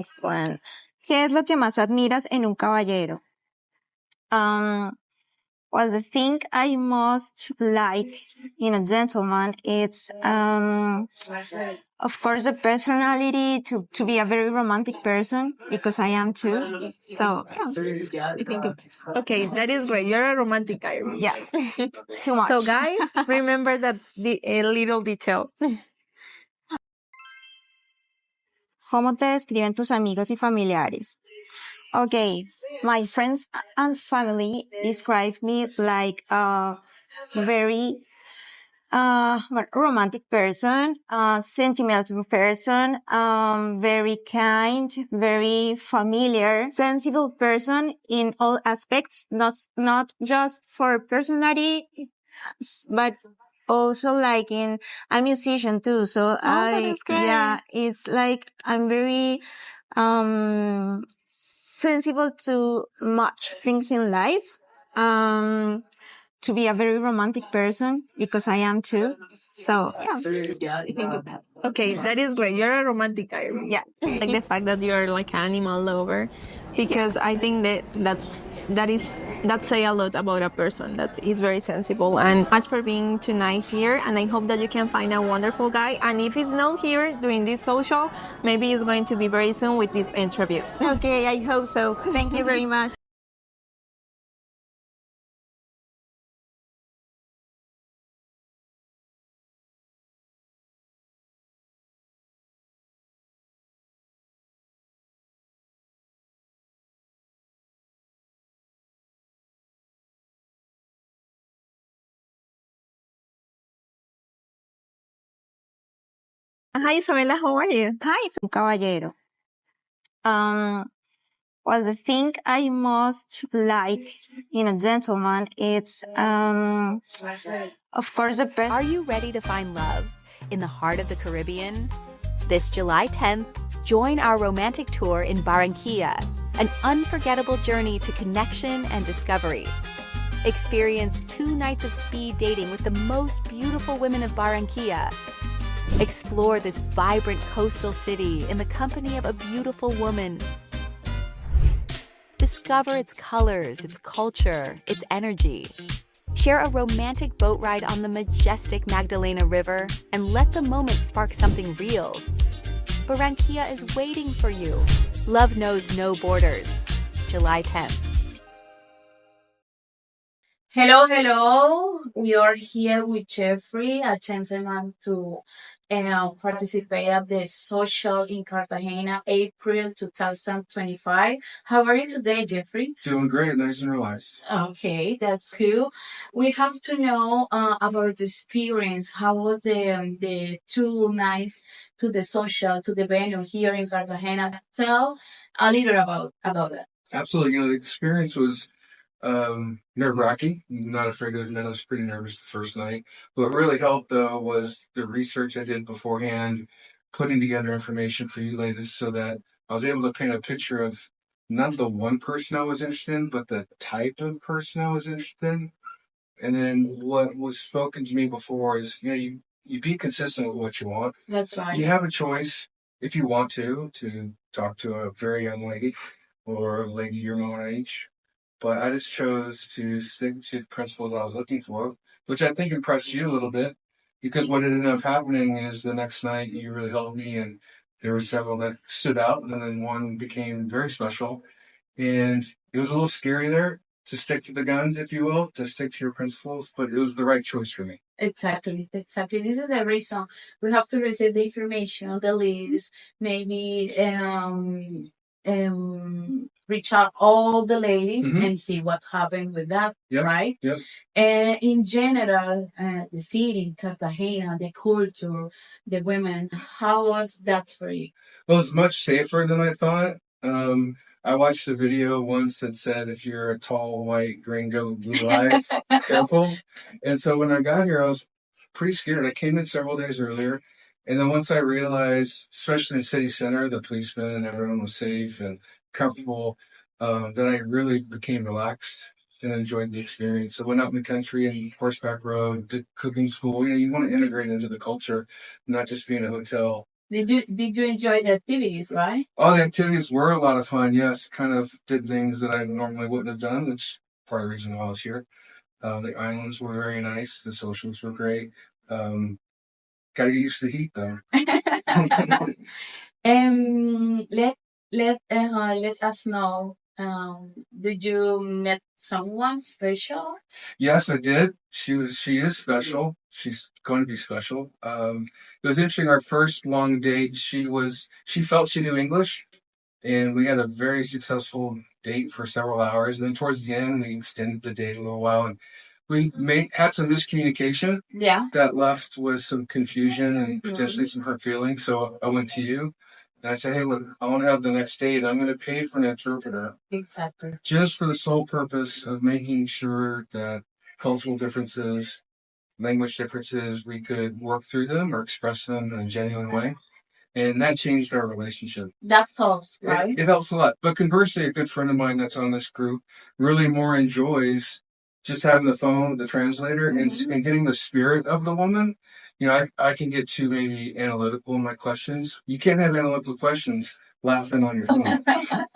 Next one. ¿Qué es lo que más admiras en un caballero? Well, the thing I most like in a gentleman, it's, of course, the personality to be a very romantic person, because I am too. So, yeah, I think Okay, that is great. You're a romantic guy. yeah, too much. So, guys, remember that a little detail. ¿Cómo te describen tus amigos y familiares? Okay, my friends and family describe me like a very romantic person, sentimental person, very kind, very familiar, sensible person in all aspects, not just for personality, but also like in a musician too. So that is great. yeah, it's like I'm very sensible to much things in life. To be a very romantic person, because I am too. So yeah, I think Okay, that is great. You're a romantic guy. yeah. Like the fact that you're like an animal lover, because I think that say a lot about a person that is very sensible. And much for being tonight here, and I hope that you can find a wonderful guy. And if he's not here during this social, maybe it's going to be very soon with this interview. Okay, I hope so. Thank you very much. Hi, Isabella, how are you? Hi, caballero. Well, the thing I most like in a gentleman, it's, of course, the person. Are you ready to find love in the heart of the Caribbean? This July 10th, join our romantic tour in Barranquilla, an unforgettable journey to connection and discovery. Experience 2 nights of speed dating with the most beautiful women of Barranquilla. Explore this vibrant coastal city in the company of a beautiful woman. Discover its colors, its culture, its energy. Share a romantic boat ride on the majestic Magdalena River and let the moment spark something real. Barranquilla is waiting for you. Love knows no borders. July 10th. Hello. We are here with Jeffrey, a gentleman to participate at the social in Cartagena, April 2025. How are you today, Jeffrey? Doing great, nice and relaxed. Okay, that's cool. We have to know about the experience. How was the 2 nights to the social, to the venue here in Cartagena? Tell a little about that. Absolutely, the experience was nerve-wracking. Not afraid to admit I was pretty nervous the first night. What really helped, though, was the research I did beforehand, putting together information for you ladies so that I was able to paint a picture of not the one person I was interested in, but the type of person I was interested in. And then what was spoken to me before is, you be consistent with what you want. That's right. You have a choice, if you want to talk to a very young lady or a lady your own age. But I just chose to stick to the principles I was looking for, which I think impressed you a little bit, because what ended up happening is the next night you really helped me, and there were several that stood out, and then one became very special. And it was a little scary there to stick to the guns, if you will, to stick to your principles, but it was the right choice for me. Exactly. This is the reason we have to receive the information, the list, maybe reach out all the ladies and see what happened with that, right? Yep. And in general, the city, Cartagena, the culture, the women, how was that for you? Well, it's much safer than I thought. I watched a video once that said if you're a tall, white, gringo with blue eyes, careful. And so when I got here, I was pretty scared. I came in several days earlier. And then once I realized, especially in the city center, the policemen and everyone was safe and comfortable, then I really became relaxed and enjoyed the experience. I went out in the country and horseback rode, did cooking school. You want to integrate into the culture, not just be in a hotel Did you enjoy the activities, right? All the activities were a lot of fun. Yes, kind of did things that I normally wouldn't have done, which is part of the reason why I was here. The islands were very nice. The socials were great. Gotta get used to the heat though. Let let us know. Did you met someone special? Yes, I did. She is special. She's going to be special. It was interesting. Our first long date, she felt she knew English, and we had a very successful date for several hours. And then towards the end, we extended the date a little while, and we had some miscommunication. Yeah. That left with some confusion and potentially some hurt feelings. So I went to you and I said, hey, look, I want to have the next date. I'm going to pay for an interpreter. Exactly. Just for the sole purpose of making sure that cultural differences, language differences, we could work through them or express them in a genuine way. And that changed our relationship. That helps, right? It helps a lot. But conversely, a good friend of mine that's on this group really more enjoys just having the phone, the translator, and getting the spirit of the woman. You know, I can get too maybe analytical in my questions. You can't have analytical questions laughing on your phone,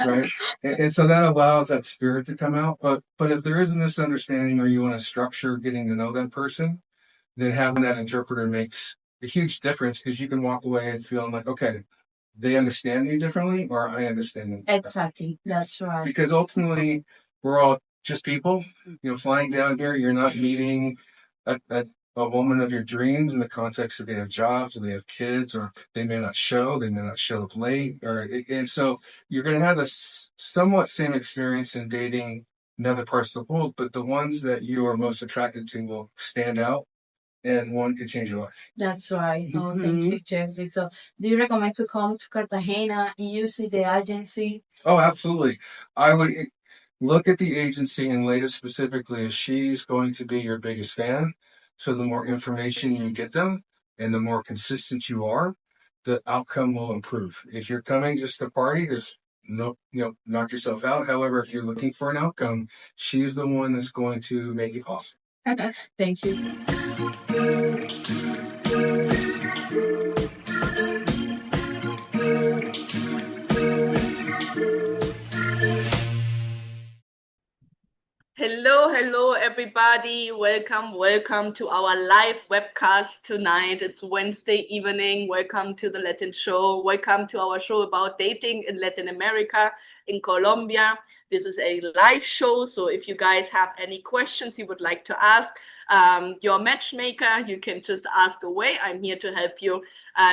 right? And so that allows that spirit to come out. But if there is a misunderstanding or you want to structure getting to know that person, then having that interpreter makes a huge difference because you can walk away and feeling like, okay, they understand me differently or I understand them. Exactly. That's right. Because ultimately, we're all just people. You know, flying down here, you're not meeting a woman of your dreams in the context that they have jobs or they have kids or they may not show up late. And so you're going to have a somewhat same experience in dating in other parts of the world, but the ones that you are most attracted to will stand out and one could change your life. That's right. Oh, thank you, Jeffrey. So, do you recommend to come to Cartagena and you see the agency? Oh, absolutely. I would look at the agency and Leda specifically as she's going to be your biggest fan. So the more information you get them and the more consistent you are, the outcome will improve. If you're coming just to party, there's no, knock yourself out. However, if you're looking for an outcome, she's the one that's going to make it possible. Thank you. Hello, everybody. Welcome to our live webcast tonight. It's Wednesday evening. Welcome to the Latin show. Welcome to our show about dating in Latin America, in Colombia. This is a live show, so if you guys have any questions you would like to ask your matchmaker, you can just ask away. I'm here to help you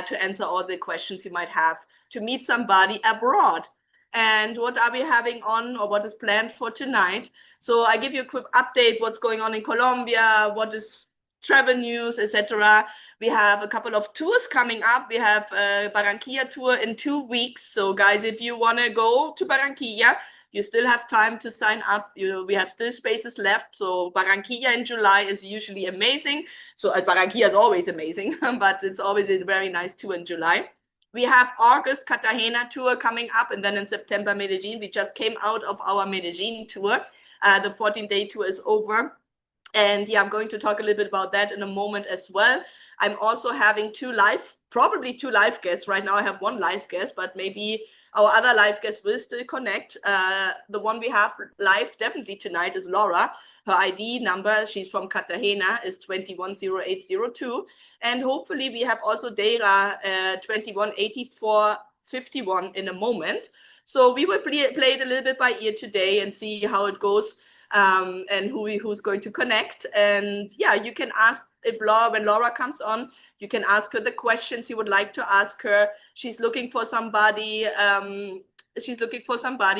to answer all the questions you might have to meet somebody abroad. And what are we having on, or what is planned for tonight? So I give you a quick update what's going on in Colombia, what is travel news, etc. We have a couple of tours coming up. We have a Barranquilla tour in 2 weeks. So guys, if you want to go to Barranquilla, you still have time to sign up. We have still spaces left. So Barranquilla in July is usually amazing. So Barranquilla is always amazing, but it's always a very nice tour in July. We have August Cartagena tour coming up, and then in September, Medellin. We just came out of our Medellin tour. The 14-day tour is over. And yeah, I'm going to talk a little bit about that in a moment as well. I'm also having probably two live guests. Right now I have one live guest, but maybe our other live guests will still connect. The one we have live definitely tonight is Laura. Her ID number, she's from Cartagena, is 210802. And hopefully we have also Deira 218451 in a moment. So we will play it a little bit by ear today and see how it goes. And who's going to connect. And yeah, you can ask when Laura comes on, you can ask her the questions you would like to ask her. She's looking for somebody. We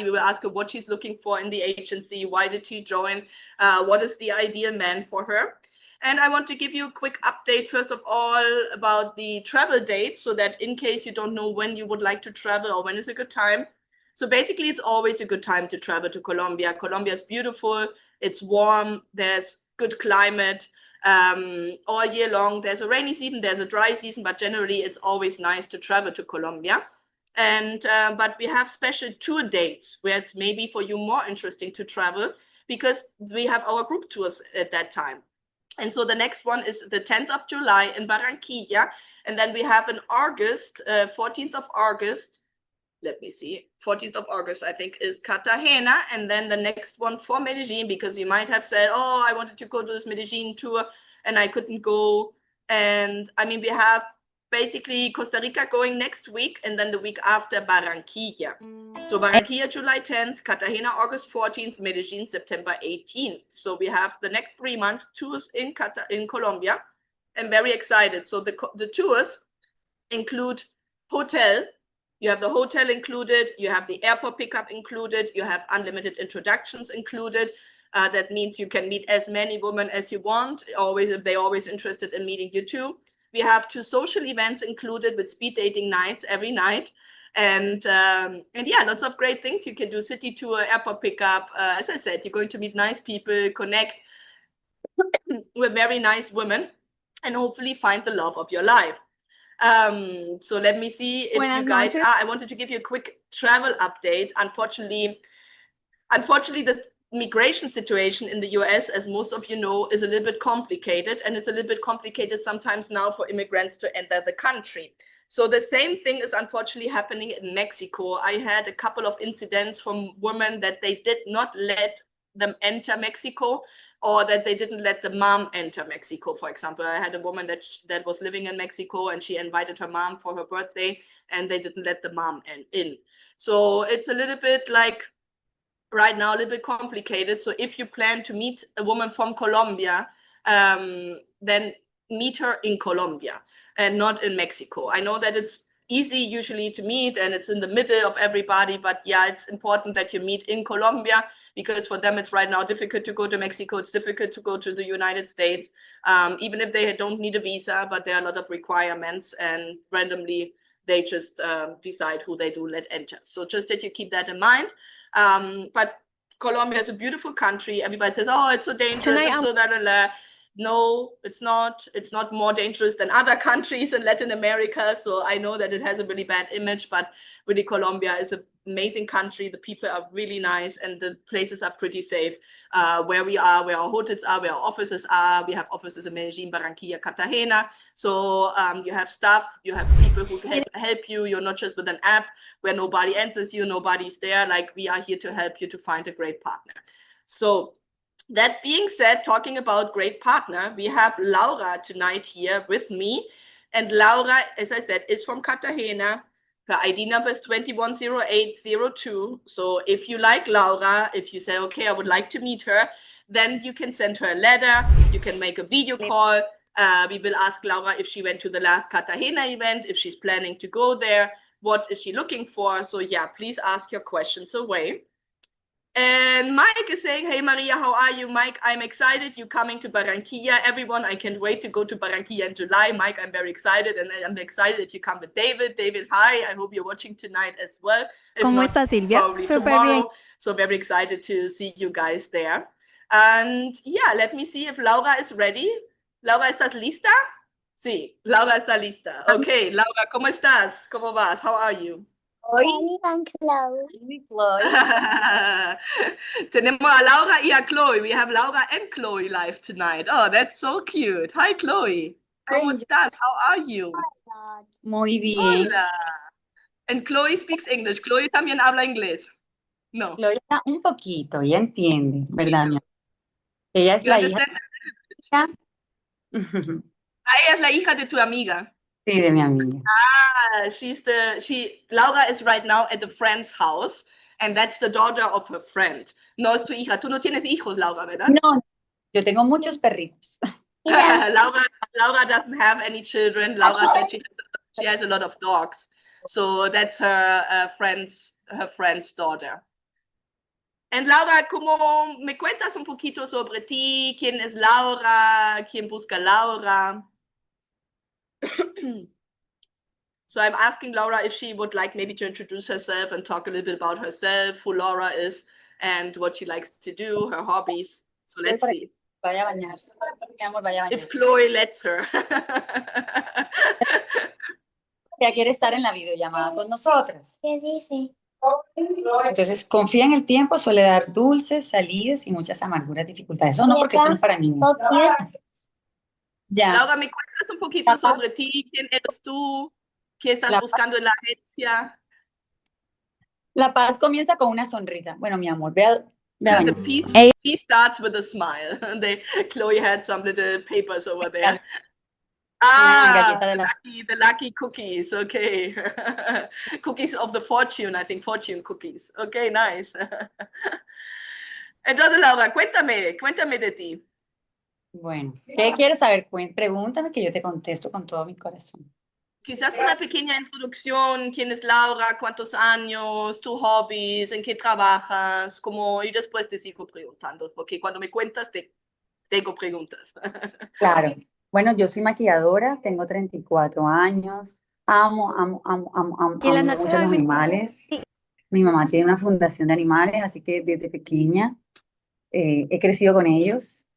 will ask her what she's looking for in the agency. Why did she join? What is the ideal man for her? And I want to give you a quick update, first of all, about the travel dates, so that in case you don't know when you would like to travel or when is a good time. So basically, it's always a good time to travel to Colombia. Colombia is beautiful. It's warm. There's good climate all year long. There's a rainy season, there's a dry season, but generally it's always nice to travel to Colombia. And but we have special tour dates where it's maybe for you more interesting to travel, because we have our group tours at that time. And so the next one is the 10th of July in Barranquilla. And then we have in August, 14th of August, let me see, 14th of August, I think, is Cartagena. And then the next one for Medellin, because you might have said, oh, I wanted to go to this Medellin tour and I couldn't go. And I mean, we have basically Costa Rica going next week, and then the week after Barranquilla. So Barranquilla, July 10th, Cartagena, August 14th, Medellin, September 18th. So we have the next 3 months tours in Colombia. I'm very excited. So the tours include hotel. You have the hotel included, you have the airport pickup included, you have unlimited introductions included. That means you can meet as many women as you want, always if they're always interested in meeting you too. We have 2 social events included with speed dating nights every night. And yeah, lots of great things. You can do city tour, airport pickup. As I said, you're going to meet nice people, connect with very nice women, and hopefully find the love of your life. So let me see if Buenas you guys noches. I wanted to give you a quick travel update. Unfortunately, the migration situation in the US, as most of you know, is a little bit complicated, and it's a little bit complicated sometimes now for immigrants to enter the country. So the same thing is unfortunately happening in Mexico. I had a couple of incidents from women that they did not let them enter Mexico, or that they didn't let the mom enter Mexico. For example, I had a woman that was living in Mexico, and she invited her mom for her birthday, and they didn't let the mom in. So it's a little bit like right now, a little bit complicated. So if you plan to meet a woman from Colombia, then meet her in Colombia and not in Mexico. I know that it's easy usually to meet and it's in the middle of everybody, but yeah, it's important that you meet in Colombia, because for them it's right now difficult to go to Mexico. It's difficult to go to the United States, even if they don't need a visa, but there are a lot of requirements, and randomly they just decide who they do let enter. So just that you keep that in mind. But Colombia is a beautiful country. Everybody says, oh, it's so dangerous. Tonight It's so blah, blah, blah. No, it's not. It's not more dangerous than other countries in Latin America. So I know that it has a really bad image, but really Colombia is an amazing country. The people are really nice, and the places are pretty safe. Where we are, where our hotels are, where our offices are. We have offices in Medellin, Barranquilla, Cartagena. So you have staff, you have people who can help you. You're not just with an app where nobody answers you, nobody's there. Like, we are here to help you to find a great partner. So that being said, talking about great partner, we have Laura tonight here with me. And Laura, as I said, is from Cartagena. Her ID number is 210802. So if you like Laura, if you say, okay, I would like to meet her, then you can send her a letter. You can make a video call. We will ask Laura if she went to the last Cartagena event, if she's planning to go there, what is she looking for. So yeah, please ask your questions away. And Mike is saying, hey, Maria, how are you? Mike, I'm excited. You're coming to Barranquilla. Everyone, I can't wait to go to Barranquilla in July. Mike, I'm very excited. And I'm excited that you come with David. David, hi. I hope you're watching tonight as well. If ¿Cómo not, está Silvia? probably Súper tomorrow. bien. So very excited to see you guys there. And yeah, let me see if Laura is ready. Laura, ¿estás lista? Sí, Laura está lista. Okay, Laura, ¿cómo estás? ¿Cómo vas? How are you? Chloe. Chloe. Tenemos a Laura y a Chloe. We have Laura and Chloe live tonight. Oh, that's so cute. Hi, Chloe. ¿Cómo estás? How are you? Muy bien. Hola. And Chloe speaks English. Chloe también habla inglés. No. Gloria, un poquito, ella entiende, ¿verdad? Mi amor? Ella es You la hija. understand? Ella es la hija de tu amiga. Sí, de mi amiga. Laura is right now at a friend's house, and that's the daughter of her friend. No es tu hija. Tú no tienes hijos, Laura, ¿verdad? No, yo tengo muchos perritos. Laura doesn't have any children. Laura said she has a lot of dogs. So that's her friend's daughter. And Laura, ¿cómo me cuentas un poquito sobre ti? ¿Quién es Laura? ¿Quién busca Laura? So I'm asking Laura if she would like maybe to introduce herself and talk a little bit about herself, who Laura is, and what she likes to do, her hobbies. So let's see. Vaya a bañarse. Mi amor, vaya a bañarse. If Chloe lets her. Ya quiere estar en la videollamada con nosotros. ¿Qué dice? Entonces, confía en el tiempo, suele dar dulces, salidas y muchas amarguras, dificultades. Eso no, porque esto no es para niños. Ya. Laura, ¿me cuentas un poquito sobre ti? ¿Quién eres tú? ¿Qué estás La, buscando en la agencia? la paz comienza con una sonrisa. Bueno, mi amor, ve a The bañar. peace starts with a smile. Chloe had some little papers over there. Una Ah, galleta de las... the lucky cookies. Okay. Cookies of the fortune, I think fortune cookies. Okay, nice. Entonces, Laura, cuéntame de ti. Bueno, ¿qué quieres saber? Pregúntame que yo te contesto con todo mi corazón. Quizás una pequeña introducción, quién es Laura, cuántos años, tus hobbies, en qué trabajas, como, y después te sigo preguntando, porque cuando me cuentas tengo preguntas. Claro. Bueno, yo soy maquilladora, tengo 34 años, Y en la amo noche mucho a los dormí. animales. Mi mamá tiene una fundación de animales, así que desde pequeña he crecido con ellos.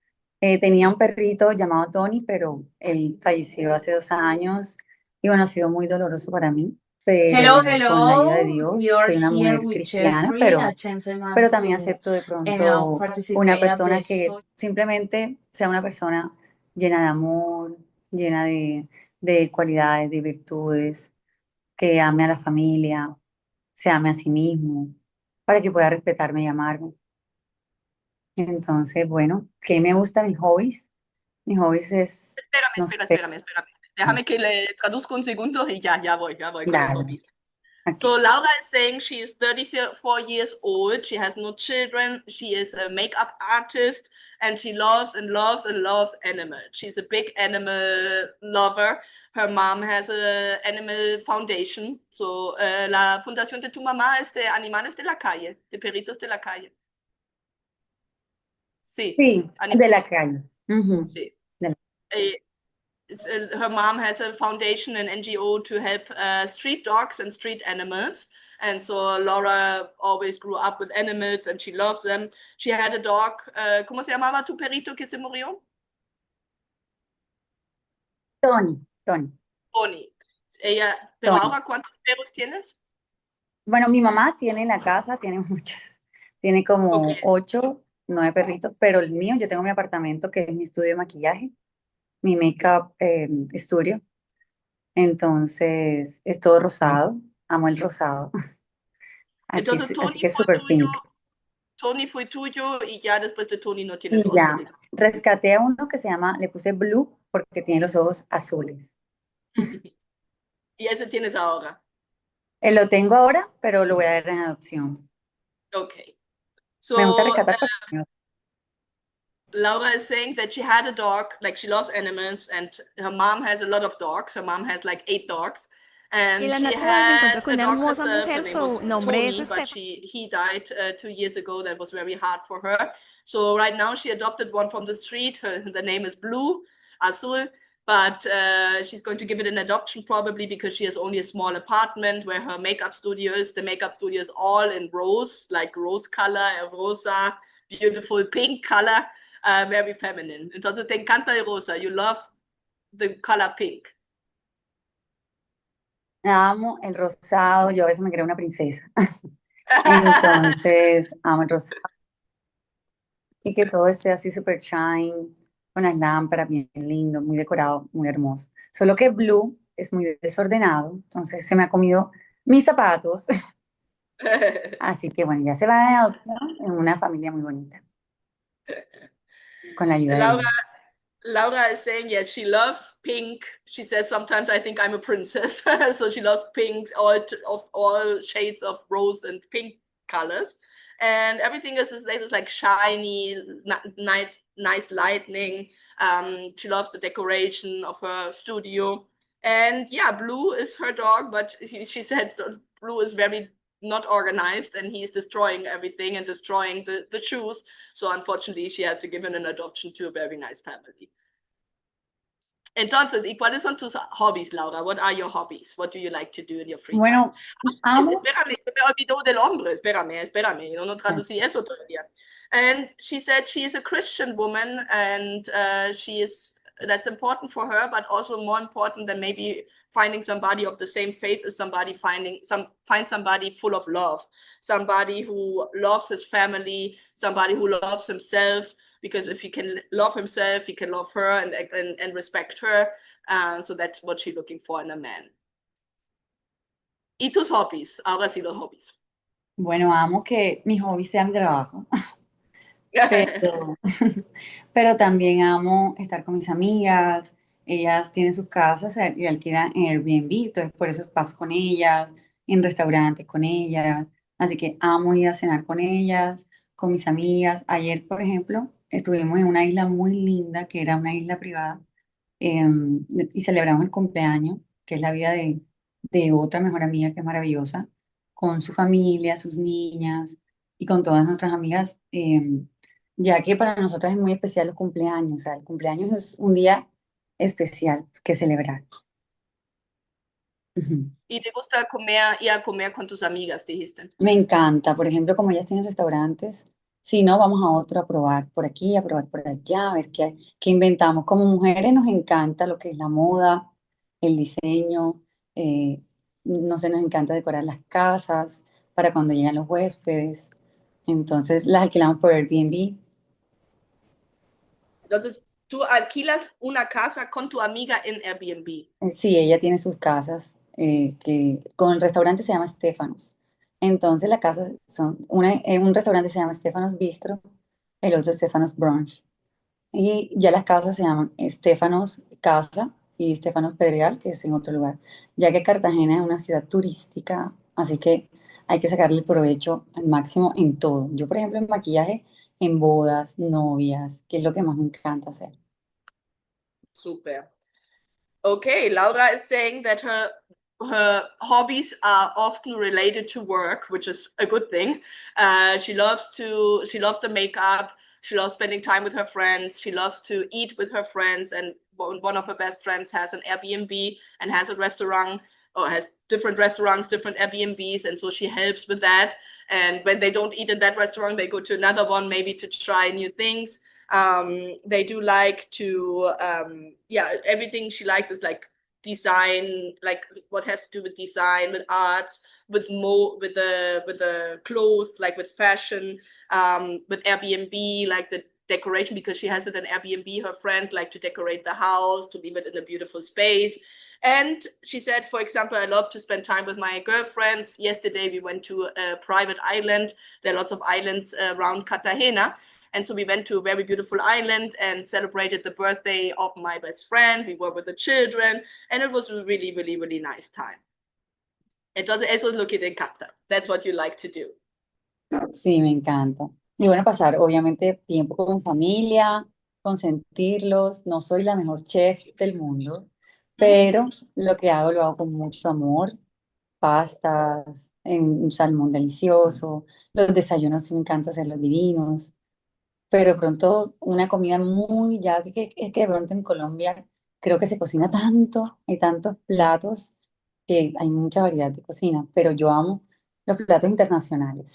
Tenía un perrito llamado Tony, pero él falleció hace 2 años y bueno, ha sido muy doloroso para mí, Hello, pero con la ayuda de hello. Dios, We are soy una here mujer with cristiana, Jeffrey, a gentleman pero también to acepto de pronto una participate at persona the que simplemente sea una persona llena de amor, llena de cualidades, de virtudes, que ame a la familia, se ame a sí mismo, para que pueda respetarme y amarme. Entonces, bueno, ¿qué me gusta mis hobbies? Mis hobbies es, no sé, Espérame. Déjame que le traduzco un segundo y ya voy con los dale, hobbies. So aquí. Laura is saying she is 34 years old. She has no children. She is a makeup artist and she loves and loves and loves animals. She's a big animal lover. Her mom has a animal foundation. So la fundación de tu mamá es de animales de la calle, de perritos de la calle. Sí, Sí, de la calle. Ujú, sí. de la- Eh, her mom has a foundation, an NGO to help street dogs and street animals. And so Laura always grew up with animals and she loves them. She had a dog. ¿Cómo se llamaba tu perrito que se murió? Tony. Tony. Pero Tony. ahora, ¿cuántos perros tienes? Bueno, mi mamá tiene en la casa, tiene muchas. Tiene como Okay. 8, 9 perritos, pero el mío, yo tengo mi apartamento que es mi estudio de maquillaje, mi make-up estudio. Entonces, es todo rosado. Amo el rosado. Aquí, Entonces así que es súper pink. Tony fue tuyo y ya después de Tony no tienes Y otro. ya, rescaté a uno que se llama, le puse Blue porque tiene los ojos azules. Y ese tienes ahora. Lo tengo ahora, pero lo voy a dar en adopción. Okay. Me gusta So rescatar. Laura is saying that she had a dog, like she loves animals, and her mom has a lot of dogs. Her mom has like 8 dogs. Y en And la she noche dormí, had encontré con a una dog hermosa herself. Her mujer, name su was nombre es Tony, but Deceptive. he died 2 years ago. That was very hard for her. So right now she adopted one from the street. The name is Blue, Azul. But she's going to give it an adoption probably because she has only a small apartment where her makeup studio is. The makeup studio is all in rose, like rose color, rosa, beautiful pink color. Very feminine. Entonces te encanta el rosa. You love the color pink. Amo el rosado, yo a veces me creo una princesa. Entonces, amo el rosado. Y que todo esté así super shine, con las lámparas bien lindo, muy decorado, muy hermoso. Solo que Blue es muy desordenado, entonces se me ha comido mis zapatos. Así que bueno, ya se va a adoptar en una familia muy bonita, con la ayuda de Laura, Dios. Laura is saying, yes, she loves pink. She says sometimes I think I'm a princess. So she loves pink, all shades of rose and pink colors. And everything is like shiny, nice lightning. She loves the decoration of her studio. And yeah, Blue is her dog, but she said Blue is very not organized and he's destroying everything and destroying the shoes. So unfortunately, she has to give him an adoption to a very nice family. Entonces, ¿y cuáles son tus hobbies, Laura? What are your hobbies? What do you like to do in your free time? Bueno, amo, Espérame, me olvidó del hombre. Espérame. No traducí eso todavía. And she said she is a Christian woman and she is that's important for her, but also more important than maybe finding somebody of the same faith is find somebody full of love, somebody who loves his family, somebody who loves himself, because if he can love himself, he can love her and respect her. So that's what she's looking for in a man. ¿Y tus hobbies? Ahora sí, los hobbies. Bueno, amo que mi hobby sea mi trabajo, pero, pero también amo estar con mis amigas. Ellas tienen sus casas y alquilan en Airbnb, entonces por eso paso con ellas, en restaurantes con ellas. Así que amo ir a cenar con ellas, con mis amigas. Ayer, por ejemplo, estuvimos en una isla muy linda, que era una isla privada, eh, y celebramos el cumpleaños, que es la vida de otra mejor amiga que es maravillosa, con su familia, sus niñas y con todas nuestras amigas, ya que para nosotras es muy especial los cumpleaños, o sea, el cumpleaños es un día especial que celebrar. Ujú. ¿Y te gusta ir a comer con tus amigas, dijiste? Me encanta, por ejemplo, como ellas tienen restaurantes, si no, vamos a otro a probar por aquí, a probar por allá, a ver qué inventamos. Como mujeres nos encanta lo que es la moda, el diseño, no sé, nos encanta decorar las casas para cuando llegan los huéspedes. Entonces las alquilamos por Airbnb. Entonces, tú alquilas una casa con tu amiga en Airbnb. Sí, ella tiene sus casas, que con el restaurante se llama Stefanos. Entonces la casa un restaurante se llama Stefanos Bistro, el otro Stefanos Brunch. Y ya las casas se llaman Stefanos Casa y Stefanos Pedregal, que es en otro lugar, ya que Cartagena es una ciudad turística, así que hay que sacarle el provecho al máximo en todo. Yo, por ejemplo, en maquillaje, en bodas, novias, que es lo que más me encanta hacer. Super. Okay, Laura is saying that her hobbies are often related to work, which is a good thing. She loves the makeup. She loves spending time with her friends. She loves to eat with her friends. And one of her best friends has an Airbnb and has a restaurant, or has different restaurants, different Airbnbs. And so she helps with that. And when they don't eat in that restaurant, they go to another one, maybe to try new things. They do like to everything she likes is like design, like what has to do with design, with arts, with the clothes, like with fashion, with Airbnb, like the decoration, because she has it in Airbnb. Her friend like to decorate the house, to leave it in a beautiful space. And she said, for example, I love to spend time with my girlfriends. Yesterday we went to a private island. There are lots of islands around Cartagena. And so we went to a very beautiful island and celebrated the birthday of my best friend. We were with the children, and it was a really, really, really nice time. Entonces, eso es lo que te encanta. That's what you like to do. Sí, me encanta. Y bueno, pasar obviamente tiempo con familia, consentirlos. No soy la mejor chef del mundo, pero lo que hago lo hago con mucho amor. Pastas, un salmón delicioso, los desayunos sí me encanta hacerlos divinos, pero de pronto una comida muy, ya es que de pronto en Colombia creo que se cocina tanto, hay tantos platos que hay mucha variedad de cocina, pero yo amo los platos internacionales.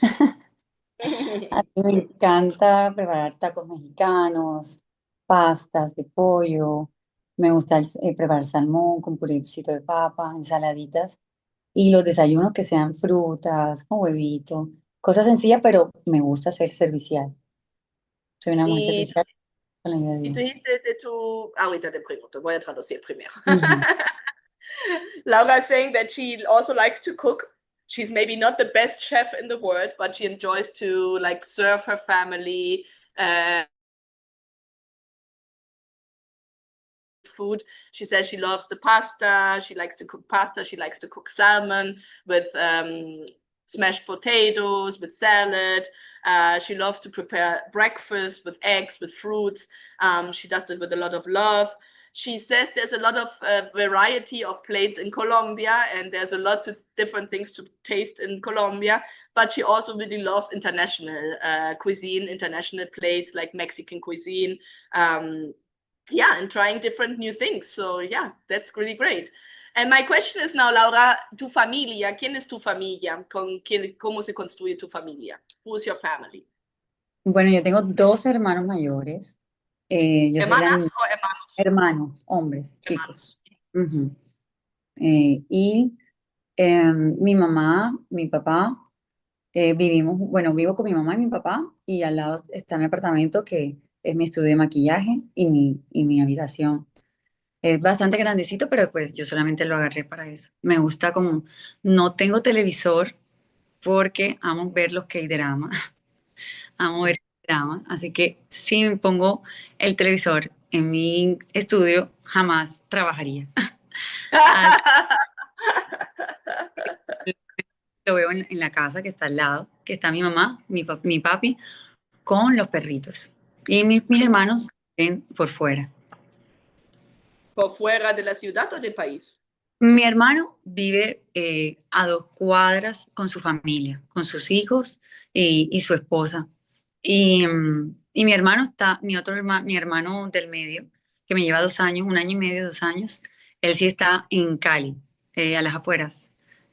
A mí me encanta preparar tacos mexicanos, pastas de pollo, me gusta preparar salmón con purecito de papa, ensaladitas y los desayunos que sean frutas, con huevito, cosas sencillas, pero me gusta ser servicial. Soy una mujer Y, servicial con la vida de y tú Dios. dijiste de tu... Ahorita te pregunto, voy a traducir primero. Ujú. Laura is saying that she also likes to cook. She's maybe not the best chef in the world, but she enjoys to like serve her family, food. She says she loves the pasta. She likes to cook pasta. She likes to cook salmon with smashed potatoes, with salad. She loves to prepare breakfast with eggs, with fruits. She does it with a lot of love. She says there's a lot of variety of plates in Colombia, and there's a lot of different things to taste in Colombia. But she also really loves international cuisine, international plates like Mexican cuisine. And trying different new things. So yeah, that's really great. And my question is now, Laura, tu familia, ¿quién es tu familia? ¿Cómo se construye tu familia? Who is your family? Bueno, yo tengo dos hermanos mayores. Yo soy la ¿Hermanas o hermanos Hermanos, hombres, chicos. Hermanos. Ujú. Y mi mamá, mi papá, vivo con mi mamá y mi papá, y al lado está mi apartamento, que es mi estudio de maquillaje y mi habitación. Es bastante grandecito, pero pues yo solamente lo agarré para eso. Me gusta como, no tengo televisor porque amo ver los K-drama, amo ver drama, así que si me pongo el televisor en mi estudio, jamás trabajaría. Así lo veo en la casa que está al lado, que está mi mamá, mi papi, con los perritos. Y mis hermanos ven por fuera. ¿Por fuera de la ciudad o del país? Mi hermano vive a 2 cuadras con su familia, con sus hijos y su esposa. Y mi hermano está, mi otro hermano, mi hermano del medio, que me lleva 2 años, 1 año y medio, 2 años, él sí está en Cali, a las afueras.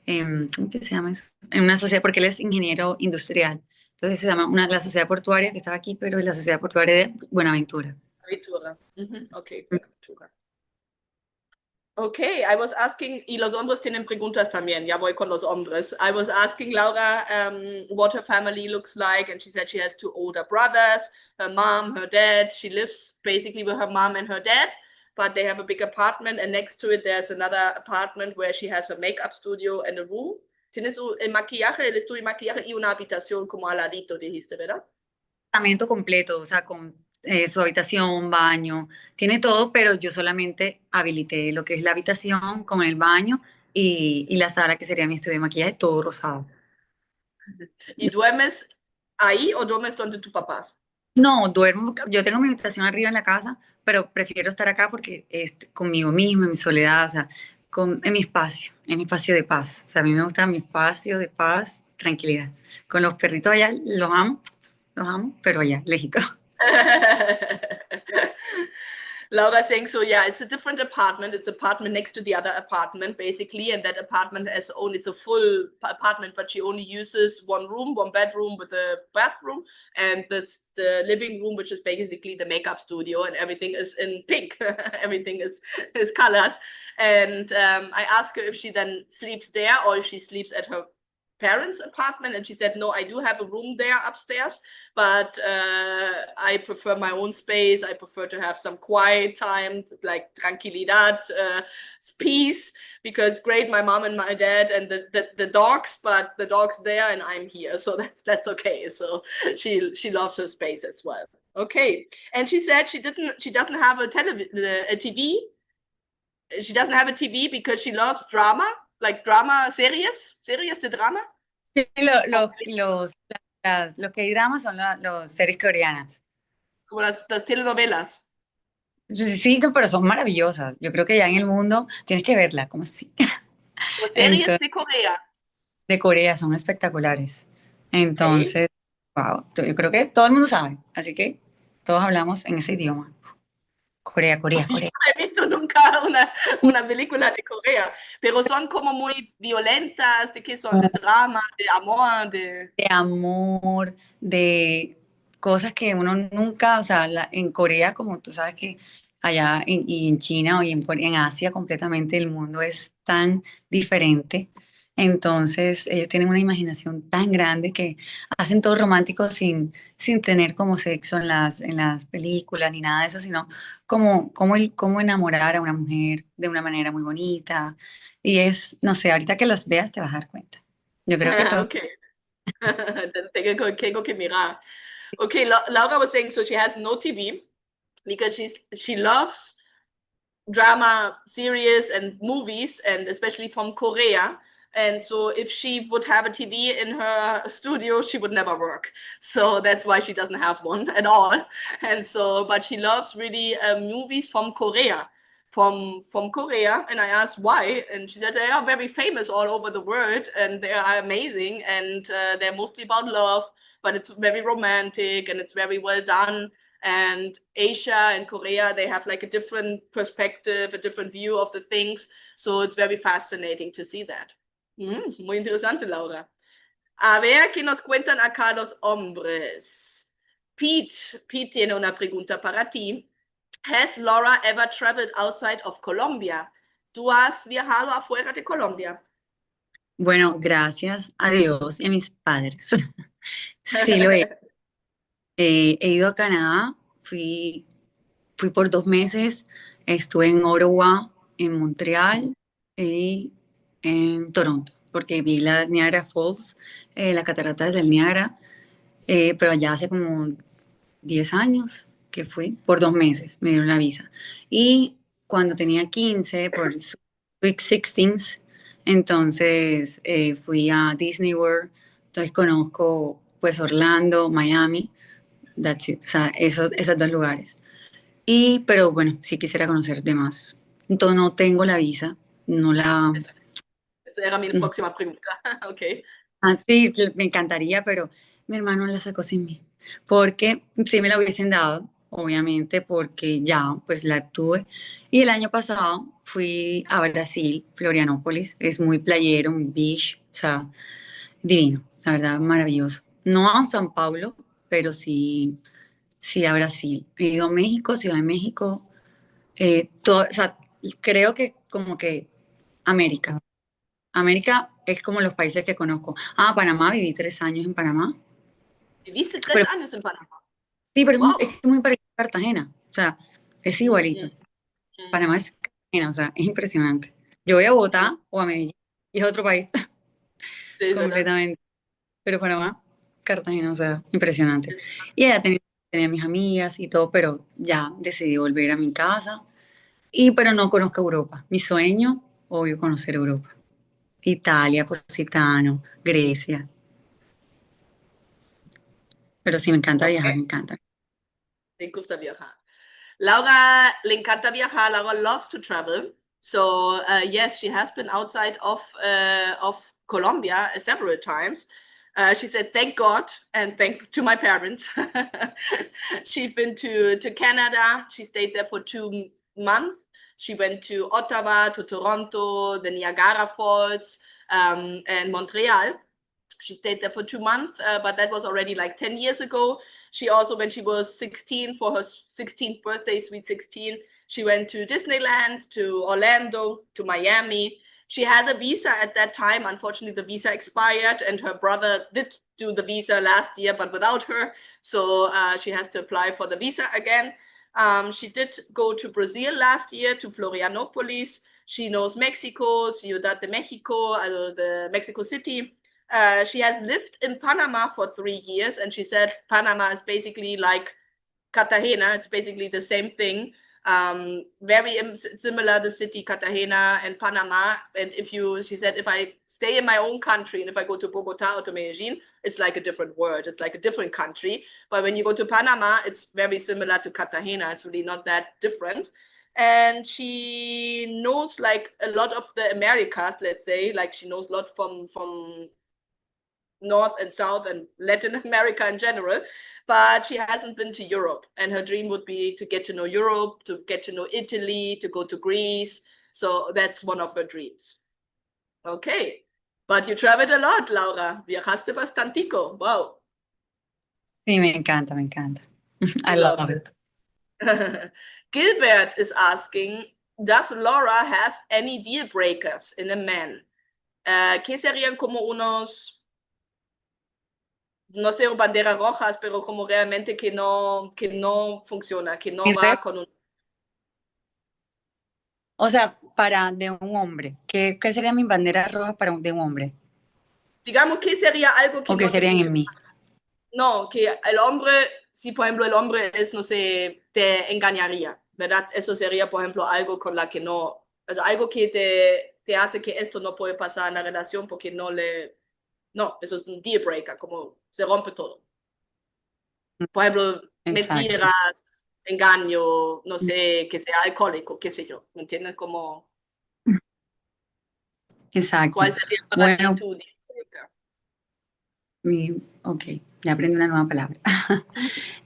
¿Cómo que se llama eso? En una sociedad, porque él es ingeniero industrial. Entonces se llama la sociedad portuaria, que estaba aquí, pero es la sociedad portuaria de Buenaventura. Abitura. Ok, Buenaventura. Okay, I was asking, y los hombres tienen preguntas también, ya voy con los hombres. I was asking Laura what her family looks like, and she said she has 2 older brothers, her mom, her dad. She lives basically with her mom and her dad, but they have a big apartment, and next to it there's another apartment where she has her makeup studio and a room. Tienes el maquillaje, el estudio de maquillaje y una habitación como al ladito, dijiste, ¿verdad? Apartamento completo, o sea, con su habitación, baño, tiene todo, pero yo solamente habilité lo que es la habitación con el baño y la sala que sería mi estudio de maquillaje, todo rosado. ¿Y duermes ahí o duermes donde tus papás? No, duermo, yo tengo mi habitación arriba en la casa, pero prefiero estar acá porque es conmigo misma, en mi soledad, o sea, en mi espacio de paz. O sea, a mí me gusta mi espacio de paz, tranquilidad. Con los perritos allá, los amo, pero allá, lejito. Laura saying, so yeah, it's a different apartment. It's apartment next to the other apartment, basically. And that apartment has only, it's a full apartment, but she only uses one room, one bedroom with a bathroom. And the living room, which is basically the makeup studio, and everything is in pink. Everything is colored. And I asked her if she then sleeps there or if she sleeps at her parents' apartment, and she said, no, I do have a room there upstairs, but I prefer my own space. I prefer to have some quiet time, like tranquilidad, peace, because great, my mom and my dad and the dogs, but the dog's there and I'm here, so that's okay. So she loves her space as well. Okay, and she said she doesn't have a TV. She doesn't have a TV because she loves drama, like drama series de drama. Sí, los que hay dramas son los series coreanas. Como las telenovelas. Sí, no, pero son maravillosas. Yo creo que ya en el mundo tienes que verla, como así. Como series Entonces, de Corea. de Corea son espectaculares. Okay. Entonces, wow, yo creo que todo el mundo sabe. Así que todos hablamos en ese idioma. Corea, Corea, Yo Corea. no he visto nunca una película de Corea, pero son como muy violentas, ¿de qué son? ¿De drama, de amor, de...? De amor, de cosas que uno nunca, o sea, en Corea, como tú sabes que allá y en China y en Asia completamente el mundo es tan diferente. Entonces ellos tienen una imaginación tan grande que hacen todo romántico sin tener como sexo en las películas ni nada de eso, sino cómo enamorar a una mujer de una manera muy bonita. Y no sé, ahorita que las veas te vas a dar cuenta. Yo creo que todo. Okay. Tengo que mirar. Okay, Laura was saying, so she has no TV because she loves drama series and movies, and especially from Korea. And so if she would have a TV in her studio, she would never work. So that's why she doesn't have one at all. And so, but she loves really movies from Korea, from Korea. And I asked why, and she said they are very famous all over the world, and they are amazing, and they're mostly about love, but it's very romantic and it's very well done. And Asia and Korea, they have like a different perspective, a different view of the things. So it's very fascinating to see that. Muy interesante, Laura. A ver qué nos cuentan acá los hombres. Pete tiene una pregunta para ti. Has Laura ever traveled outside of Colombia? ¿Tú has viajado afuera de Colombia? Bueno, gracias a Dios y a mis padres. Sí lo he. He ido a Canadá, fui por 2 meses, estuve en Ottawa, en Montreal y en Toronto, porque vi las Niagara Falls, las cataratas del Niágara, pero allá hace como 10 años que fui, por 2 meses me dieron la visa. Y cuando tenía 15, por Sweet Sixteens, entonces fui a Disney World, entonces conozco pues Orlando, Miami, that's it, o sea, esos 2 lugares. Pero bueno, sí quisiera conocer demás. Entonces no tengo la visa, no la... Esa era mi no. próxima pregunta. Ok. Sí, me encantaría, pero mi hermano la sacó sin mí. Porque sí me la hubiesen dado, obviamente, porque ya pues la tuve. Y el año pasado fui a Brasil, Florianópolis, es muy playero, muy beach, o sea, divino, la verdad, maravilloso. No a San Paulo, pero sí, sí a Brasil. He ido a México, Ciudad de México, o sea, creo que como que América. América es como los países que conozco. Ah, Panamá, viví 3 años en Panamá. Viviste tres Pero años en Panamá. sí, pero Wow. es muy parecido a Cartagena. O sea, es Mm, igualito. mm, mm, Panamá es Cartagena, o sea, es impresionante. Yo voy a mm. Bogotá o a Medellín y es otro país Sí, es verdad. completamente. Pero Panamá, Cartagena, o sea, impresionante. Y allá tenía mis amigas y todo, pero ya decidí volver a mi casa. Pero no conozco Europa. Mi sueño, obvio, conocer Europa. Italia, Positano, Grecia. Pero sí, me encanta Ok. viajar, me encanta. Te gusta viajar. Laura le encanta viajar. Laura loves to travel. So yes, she has been outside of Colombia several times. She said, "Thank God and thank to my parents." She's been to Canada. She stayed there for 2 months. She went to Ottawa, to Toronto, the Niagara Falls, and Montreal. She stayed there for 2 months, but that was already like 10 years ago. She also, when she was 16, for her 16th birthday, sweet 16, she went to Disneyland, to Orlando, to Miami. She had a visa at that time. Unfortunately, the visa expired, and her brother did do the visa last year, but without her. So she has to apply for the visa again. She did go to Brazil last year, to Florianopolis. She knows Mexico, Ciudad de Mexico, the Mexico City. She has lived in Panama for 3 years, and she said Panama is basically like Cartagena. It's basically the same thing. Very similar, the city Cartagena and Panama. And she said, if I stay in my own country and if I go to Bogota or to Medellin, it's like a different world. It's like a different country. But when you go to Panama, it's very similar to Cartagena. It's really not that different. And she knows like a lot of the Americas, let's say, like she knows a lot from North and South and Latin America in general, but she hasn't been to Europe. And her dream would be to get to know Europe, to get to know Italy, to go to Greece. So that's one of her dreams. Okay. But you traveled a lot, Laura. Viajaste bastantico. Wow. Sí, me encanta, me encanta. She I loves love it. it. Gilbert is asking, does Laura have any deal breakers in a man? ¿Qué serían como unos, no sé, banderas rojas, pero como realmente que no funciona, que no va con un... O sea, para de un hombre, ¿qué sería mi bandera roja de un hombre? Digamos que sería algo que ¿O qué no te serían en funciona. mí? No, que el hombre, si por ejemplo el hombre es, no sé, te engañaría, ¿verdad? Eso sería, por ejemplo, algo con la que no, o sea, algo que te hace que esto no puede pasar en la relación porque no le, no, eso es un deal breaker, como se rompe todo. Por ejemplo, Exacto, mentiras, engaño, no sé, que sea alcohólico, qué sé yo, ¿me entiendes? Como, exacto. ¿cuál sería para ti Bueno, tu deal breaker? ok, ya aprendí una nueva palabra.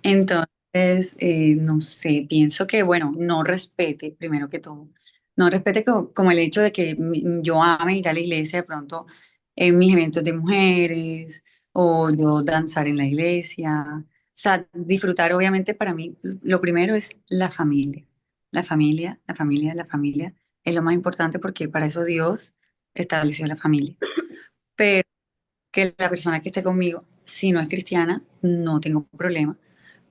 Entonces, no sé, pienso que, bueno, no respete, primero que todo, no respete como el hecho de que yo ame ir a la iglesia de pronto en mis eventos de mujeres o yo danzar en la iglesia. O sea, disfrutar obviamente para mí, lo primero es la familia. La familia, la familia, la familia es lo más importante porque para eso Dios estableció la familia. Pero que la persona que esté conmigo, si no es cristiana, no tengo problema,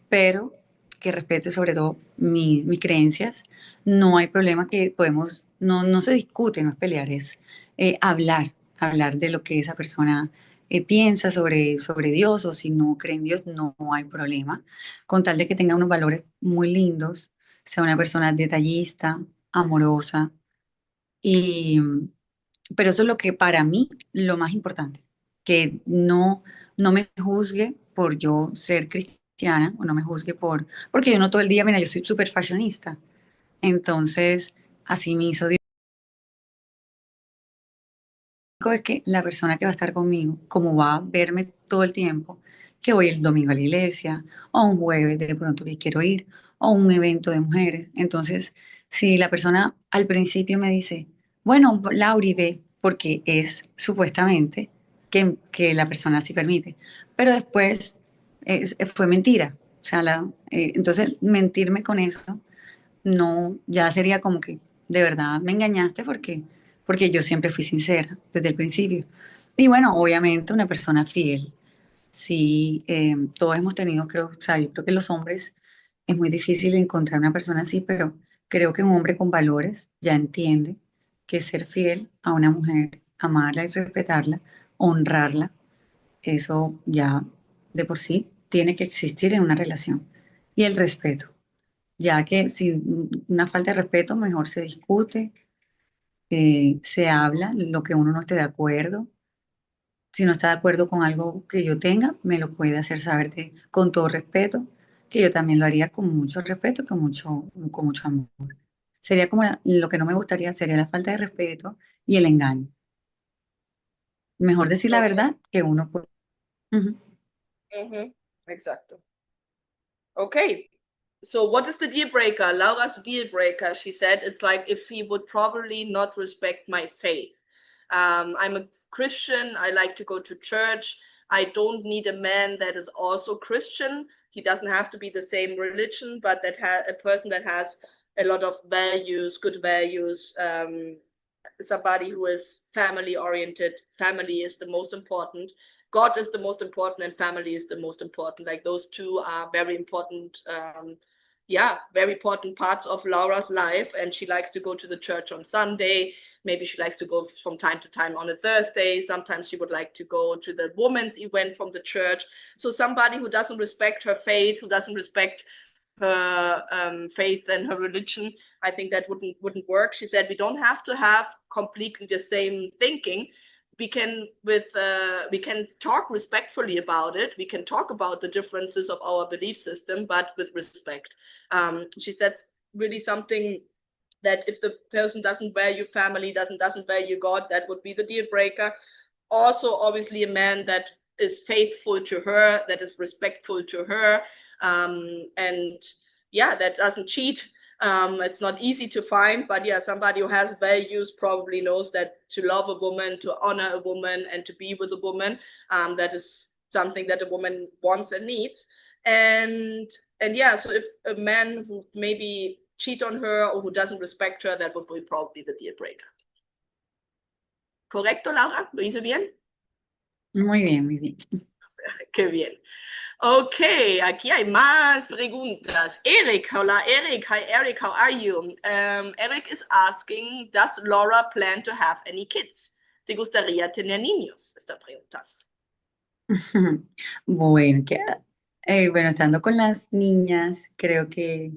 pero que respete sobre todo mis creencias. No hay problema que podemos, no se discute, no es pelear, es hablar de lo que esa persona piensa sobre Dios o si no cree en Dios, no hay problema. Con tal de que tenga unos valores muy lindos, sea una persona detallista, amorosa y pero eso es lo que para mí lo más importante, que no me juzgue por yo ser cristiana o no me juzgue porque yo no todo el día, mira, yo soy súper fashionista. Entonces, así me hizo Dios. Es que la persona que va a estar conmigo, como va a verme todo el tiempo, que voy el domingo a la iglesia, o un jueves de pronto que quiero ir, o un evento de mujeres. Entonces, si la persona al principio me dice, bueno, Lauri, ve, porque es supuestamente que la persona sí permite, pero después fue mentira. O sea, entonces mentirme con eso no, ya sería como que de verdad me engañaste porque yo siempre fui sincera desde el principio. Y bueno, obviamente una persona fiel. Sí, todos hemos tenido, creo, o sea, yo creo que los hombres es muy difícil encontrar una persona así, pero creo que un hombre con valores ya entiende que ser fiel a una mujer, amarla y respetarla, honrarla, eso ya de por sí tiene que existir en una relación. Y el respeto ya que si una falta de respeto, mejor se discute, se habla, lo que uno no esté de acuerdo. Si no está de acuerdo con algo que yo tenga, me lo puede hacer saber con todo respeto, que yo también lo haría con mucho respeto, con mucho amor. Sería como lo que no me gustaría, sería la falta de respeto y el engaño. Mejor decir la Okay. verdad que uno puede. Ujú. Exacto. Okay. So what is the deal breaker? Laura's deal breaker, she said, it's like if he would probably not respect my faith. I'm a Christian. I like to go to church. I don't need a man that is also Christian. He doesn't have to be the same religion, but that a person that has a lot of values, good values, somebody who is family oriented. Family is the most important. God is the most important, and family is the most important. Like those two are very important. Yeah, very important parts of Laura's life. And she likes to go to the church on Sunday. Maybe she likes to go from time to time on a Thursday. Sometimes she would like to go to the women's event from the church. So somebody who doesn't respect her faith, who doesn't respect her faith and her religion, I think that wouldn't work. She said we don't have to have completely the same thinking. We can talk respectfully about it. We can talk about the differences of our belief system, but with respect. She said really something that if the person doesn't value family, doesn't value God, that would be the deal breaker. Also, obviously, a man that is faithful to her, that is respectful to her, and yeah, that doesn't cheat. It's not easy to find, but yeah, somebody who has values probably knows that to love a woman, to honor a woman, and to be with a woman, that is something that a woman wants and needs. And yeah, so if a man who maybe cheat on her or who doesn't respect her, that would be probably the deal breaker. ¿Correcto, Laura? ¿Lo hice bien? Muy bien, muy bien. Qué bien. Ok, aquí hay más preguntas. Eric, hola Eric. Hi Eric, how are you? Eric is asking, does Laura plan to have any kids? ¿Te gustaría tener niños? Está preguntando. Bueno, bueno, estando con las niñas, creo que,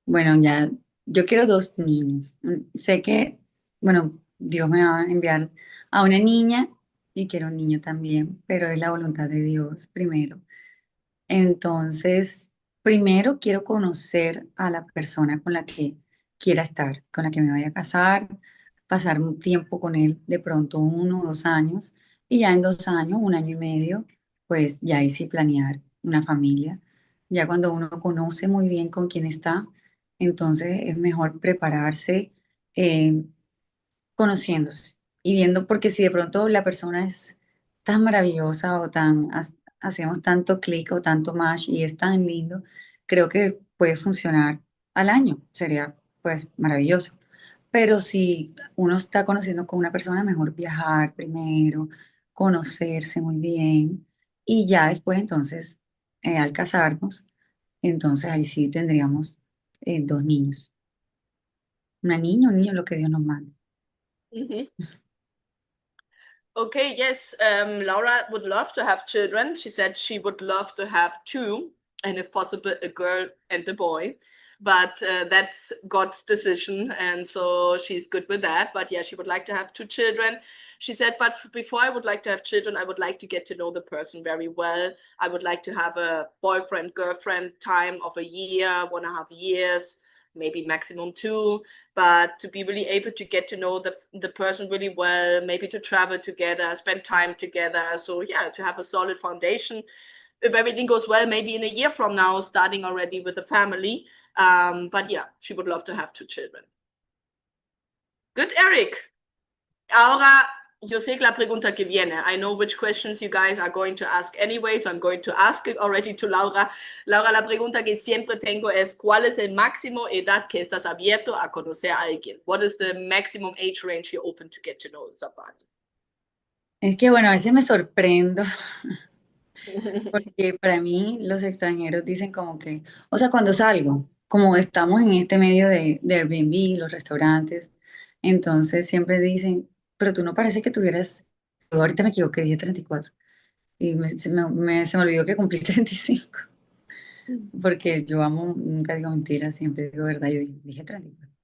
bueno, ya, yo quiero dos niños. Sé que, bueno, Dios me va a enviar a una niña y quiero un niño también, pero es la voluntad de Dios primero. Entonces, primero quiero conocer a la persona con la que quiera estar, con la que me vaya a casar, pasar un tiempo con él, de pronto 1 o 2 años, y ya en 2 años, 1 año y medio, pues ya ahí sí planear una familia. Ya cuando uno conoce muy bien con quién está, entonces es mejor prepararse eh, conociéndose y viendo, porque si de pronto la persona es tan maravillosa o tan hacemos tanto clic o tanto match y es tan lindo, creo que puede funcionar al año, sería pues maravilloso. Pero si uno está conociendo con una persona, mejor viajar primero, conocerse muy bien y ya después entonces, al casarnos, entonces ahí sí tendríamos dos niños, una niña, un niño, lo que Dios nos mande. Mhm. Okay, yes, Laura would love to have children. She said she would love to have two, and if possible, a girl and a boy. But that's God's decision, and so she's good with that. But yeah, she would like to have two children. She said, but before I would like to have children, I would like to get to know the person very well. I would like to have a boyfriend, girlfriend time of a year, 1.5 years, maybe maximum two, but to be really able to get to know the person really well, maybe to travel together, spend time together. So yeah, to have a solid foundation. If everything goes well, maybe in a year from now, starting already with a family. But yeah, she would love to have two children. Good, Eric. Ahora yo sé la pregunta que viene. I know which questions you guys are going to ask anyway, so I'm going to ask it already to Laura. Laura, la pregunta que siempre tengo es, ¿cuál es el máximo edad que estás abierto a conocer a alguien? What is the maximum age range you're open to get to know somebody? Es que bueno, a veces me sorprendo porque para mí los extranjeros dicen como que, o sea, cuando salgo, como estamos en este medio de Airbnb, los restaurantes, entonces siempre dicen, pero tú no parece que tuvieras, yo ahorita me equivoqué, dije 34 y se me olvidó que cumplí 35 porque yo amo, nunca digo mentiras, siempre digo verdad, yo dije 34.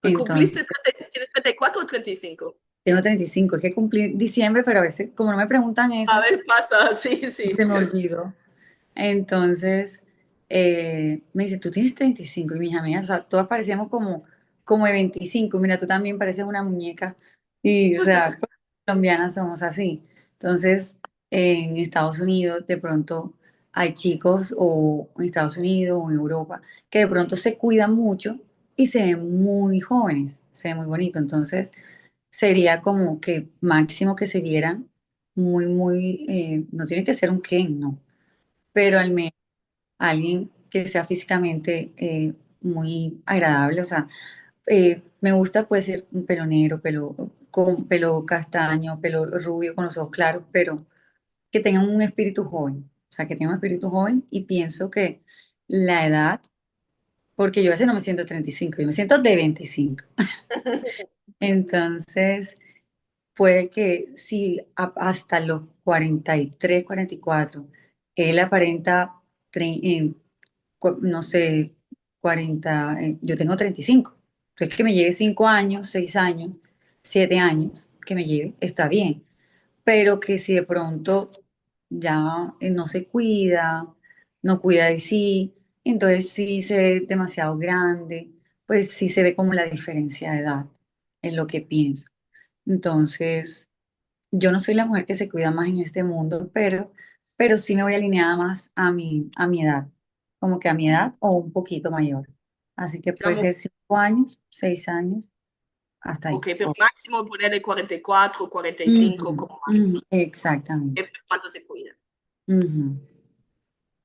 Entonces, ¿Cumpliste 30, tienes 34 o 35? tengo 35, es que cumplí diciembre, pero a veces como no me preguntan A eso, ver, pasa, sí, sí. se me olvidó. Entonces, me dice, tú tienes 35 y mis amigas, o sea, todas parecíamos como de 25. Mira, tú también pareces una muñeca y, o sea, pues, colombianas somos así. Entonces, en Estados Unidos, de pronto hay chicos o en Estados Unidos o en Europa que de pronto se cuidan mucho y se ven muy jóvenes, se ven muy bonito. Entonces, sería como que máximo que se vieran muy, no tiene que ser un Ken, no, pero al menos alguien que sea físicamente muy agradable, o sea, me gusta puede ser un pelo negro, pelo con pelo castaño, pelo rubio con los ojos claros, pero que tenga un espíritu joven, o sea, que tenga un espíritu joven y pienso que la edad, porque yo a veces no me siento 35, yo me siento de 25. Entonces, puede que si hasta los 43, 44, él aparenta, no sé, 40, yo tengo 35. Entonces, que me lleve 5 años, 6 años, 7 años, que me lleve, está bien. Pero que si de pronto ya no se cuida, no cuida de sí, entonces sí se ve demasiado grande, pues sí se ve como la diferencia de edad, es lo que pienso. Entonces, yo no soy la mujer que se cuida más en este mundo, pero sí me voy alineada más a mi edad, como que a mi edad o un poquito mayor. Así que puede Digamos, ser 5 años, 6 años, hasta ahí. ok, pero máximo ponerle 44, 45 Ujú, como ujú, máximo, exactamente. cuando se cuida. Ujú.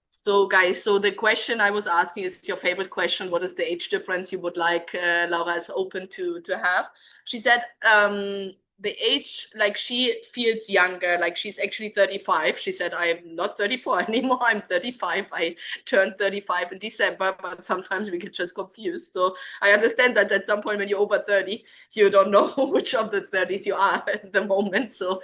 So, guys, so the question I was asking is your favorite question. What is the age difference you would like Laura is open to have? She said the age, like she feels younger, like she's actually 35. She said, I'm not 34 anymore. I'm 35. I turned 35 in December, but sometimes we get just confused. So I understand that at some point when you're over 30, you don't know which of the 30s you are at the moment. So,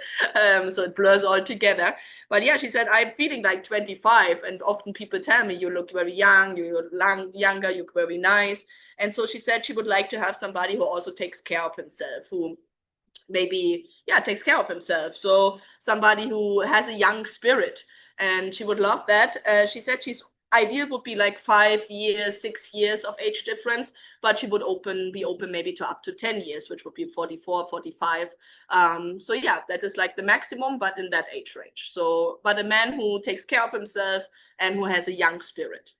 so it blurs all together. But yeah, she said, I'm feeling like 25. And often people tell me, you look very young, you look younger, you look very nice. And so she said she would like to have somebody who also takes care of himself, who maybe, yeah, takes care of himself. So somebody who has a young spirit. And she would love that. She said she's ideal would be like 5 years, 6 years of age difference, but she would be open maybe to up to 10 years, which would be 44, 45. So yeah, that is like the maximum, but in that age range. So, but a man who takes care of himself and who has a young spirit.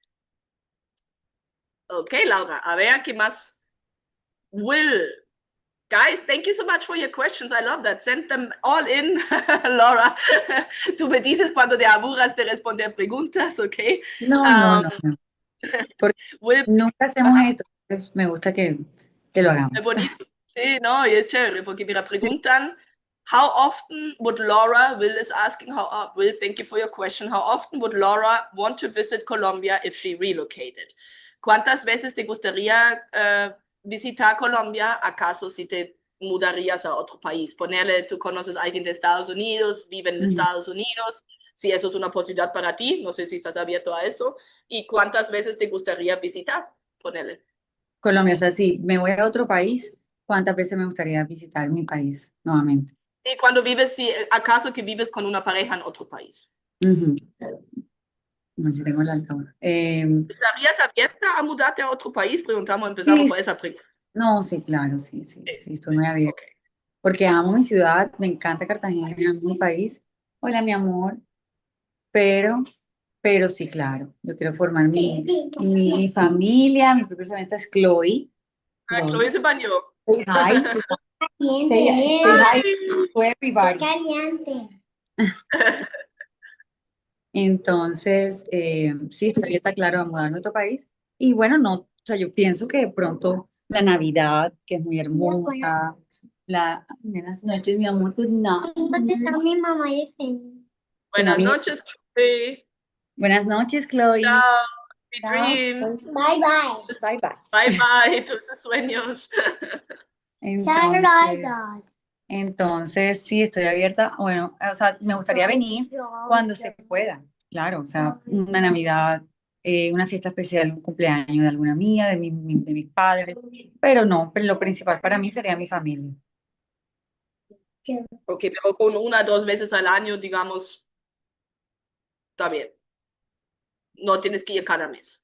Okay, Laura, a ver qué más. Will, Guys, thank you so much for your questions. I love that. Send them all in, Laura. Tú me dices cuando te aburras de responder preguntas, ¿ok? No. Porque Will, nunca hacemos esto. Entonces me gusta que lo hagamos. es bonito. Sí, no, y es chévere, porque mira, preguntan, how often would Laura, Will is asking, Will, thank you for your question, how often would Laura want to visit Colombia if she relocated? ¿Cuántas veces te gustaría visitar Colombia, acaso si te mudarías a otro país? Ponerle, tú conoces a alguien de Estados Unidos, vive en Estados Unidos, si eso es una posibilidad para ti, no sé si estás abierto a eso, y cuántas veces te gustaría visitar, ponerle. Colombia, o sea, si me voy a otro país, ¿cuántas veces me gustaría visitar mi país nuevamente? Y cuando vives, si acaso que vives con una pareja en otro país. No sé si tengo el altavoz. ¿Estarías abierta a mudarte a otro país? Empezamos por esa pregunta. No, sí, claro, sí, estoy muy abierta. Okay. Porque amo mi ciudad, me encanta Cartagena, amo mi país. Hola, mi amor. Pero sí, claro, yo quiero formar mi familia, mi propia familia es Chloe. Chloe se bañó. Say hi. Say hi to everybody. Caliente. Entonces, sí, estoy abierta, claro, a mudarme a otro país. Y bueno, no, o sea, yo pienso que de pronto la Navidad, que es muy hermosa, buenas noches, mi amor, good night. Mi mamá dice. Buenas noches, Chloe. Buenas noches, Chloe. Chao. Sweet Chao. dreams. Bye, bye. Bye, bye. Bye, bye. Dulces sueños. Entonces, sí, estoy abierta. Bueno, o sea, me gustaría venir cuando se pueda, claro, o sea, una Navidad, una fiesta especial, un cumpleaños de alguna mía, de mis padres, pero no, pero lo principal para mí sería mi familia. Ok, pero con 1 o 2 veces al año, digamos, está bien. No tienes que ir cada mes.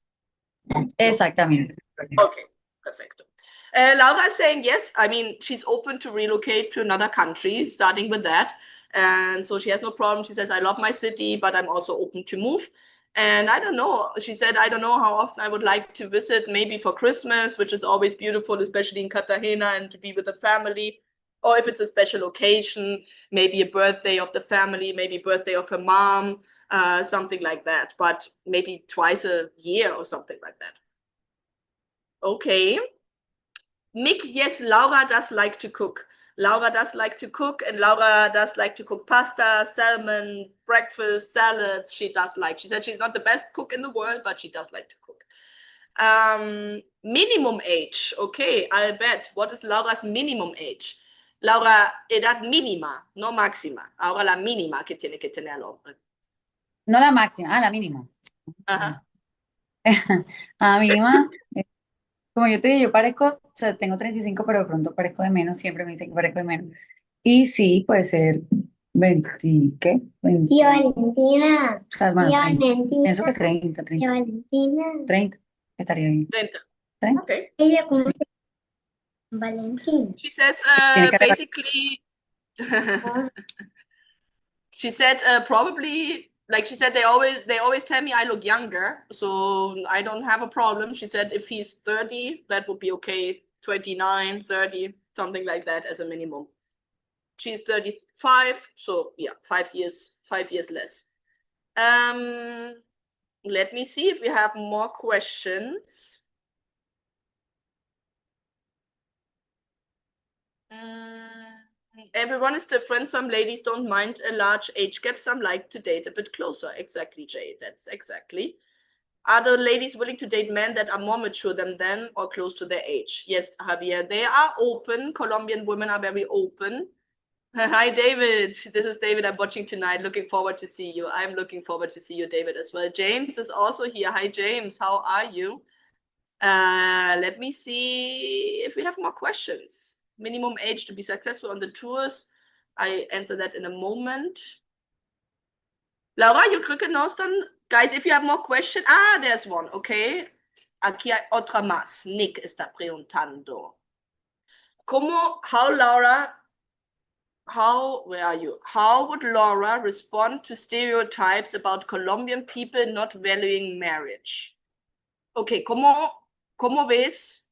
Exactamente. Okay, perfecto. Laura is saying yes. I mean, she's open to relocate to another country, starting with that. And so she has no problem. She says, I love my city, but I'm also open to move. And I don't know. She said, I don't know how often I would like to visit, maybe for Christmas, which is always beautiful, especially in Cartagena, and to be with the family. Or if it's a special occasion, maybe a birthday of the family, maybe birthday of her mom, something like that. But maybe twice a year or something like that. Okay. Mick, yes, Laura does like to cook. Laura does like to cook, and Laura does like to cook pasta, salmon, breakfast, salads. She does like. She said she's not the best cook in the world, but she does like to cook. Minimum age. Okay, I'll bet. What is Laura's minimum age? Laura, edad mínima, no máxima. Ahora la mínima que tiene que tener el hombre. No la máxima, la mínima. Ajá. La mínima. Como yo te digo, yo parezco, o sea, tengo 35, pero de pronto parezco de menos, siempre me dicen que parezco de menos. Y sí, puede ser 20, ¿qué? 20, Tía Valentina. o sea, bueno, Tía 30. Valentina. Pienso que 30, Tía Valentina. 30, estaría bien. 30. 30. Okay. Ella como Valentina. She says Tiene que basically she said probably, like she said, they always tell me I look younger, so I don't have a problem. She said if he's 30, that would be okay. 29, 30, something like that as a minimum. She's 35, so yeah, 5 years less. Let me see if we have more questions. Everyone is different. Some ladies don't mind a large age gap. Some like to date a bit closer. Exactly, Jay. That's exactly. Are the ladies willing to date men that are more mature than them or close to their age? Yes, Javier. They are open. Colombian women are very open. Hi, David. This is David. I'm watching tonight. Looking forward to see you. I'm looking forward to see you, David, as well. James is also here. Hi, James. How are you? Let me see if we have more questions. Minimum age to be successful on the tours. I answer that in a moment. Laura, you creo que no están. Guys, if you have more questions. There's one, okay. Aquí hay otra más. Nick está preguntando. Where are you? How would Laura respond to stereotypes about Colombian people not valuing marriage? Okay, ¿cómo ves?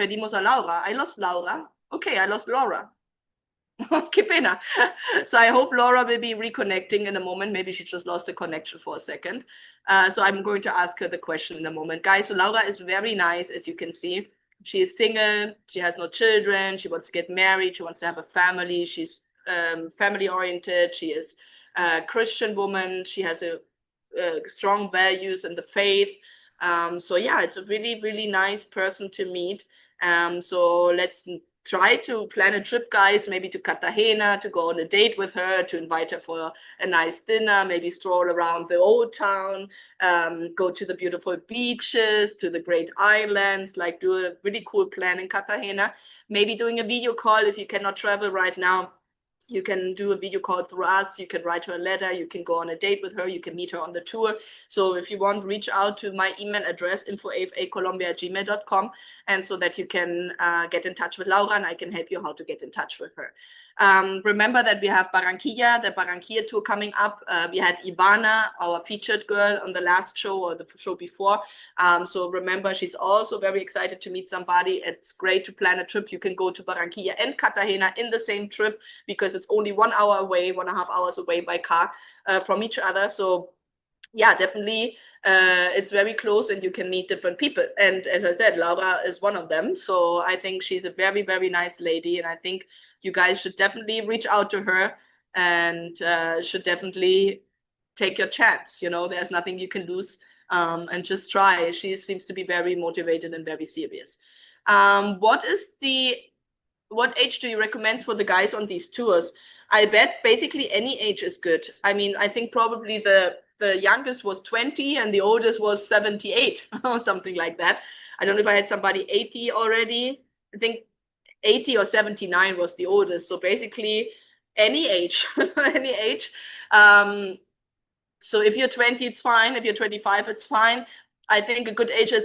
Pedimos a Laura. I lost Laura. Okay, I lost Laura. Qué pena. So I hope Laura will be reconnecting in a moment. Maybe she just lost the connection for a second. So I'm going to ask her the question in a moment. Guys, so Laura is very nice, as you can see. She is single. She has no children. She wants to get married. She wants to have a family. She's family oriented. She is a Christian woman. She has a strong values in the faith. So yeah, it's a really, really nice person to meet. So let's try to plan a trip, guys, maybe to Cartagena, to go on a date with her, to invite her for a nice dinner, maybe stroll around the old town, go to the beautiful beaches, to the great islands, like do a really cool plan in Cartagena, maybe doing a video call if you cannot travel right now. You can do a video call through us. You can write her a letter. You can go on a date with her. You can meet her on the tour. So if you want, reach out to my email address, info@afacolombia@gmail.com, and so that you can get in touch with Laura, and I can help you how to get in touch with her. Remember that we have Barranquilla, the Barranquilla tour coming up. We had Ivana, our featured girl, on the last show or the show before. So remember, she's also very excited to meet somebody. It's great to plan a trip. You can go to Barranquilla and Cartagena in the same trip because it's only 1 hour away, 1.5 hours away by car from each other. So yeah, definitely it's very close and you can meet different people. And as I said, Laura is one of them. So I think she's a very, very nice lady. And I think you guys should definitely reach out to her and should definitely take your chance. You know, there's nothing you can lose, and just try. She seems to be very motivated and very serious. What age do you recommend for the guys on these tours? I bet basically any age is good. I mean, I think probably the youngest was 20 and the oldest was 78 or something like that. I don't know if I had somebody 80 already. I think 80 or 79 was the oldest. So basically any age, any age. So if you're 20, it's fine. If you're 25, it's fine. I think a good age is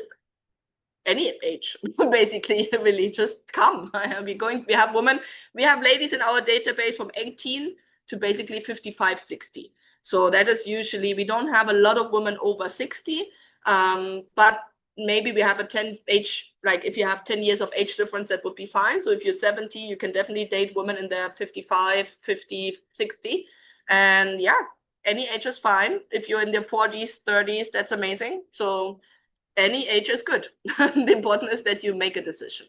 any age, basically. Really just come. We have women, we have ladies in our database from 18 to basically 55, 60. So that is usually, we don't have a lot of women over 60, but maybe we have a 10 age, like if you have 10 years of age difference, that would be fine. So if you're 70, you can definitely date women in their 55, 50, 60. And yeah, any age is fine. If you're in their 40s, 30s, that's amazing. So any age is good. The important is that you make a decision.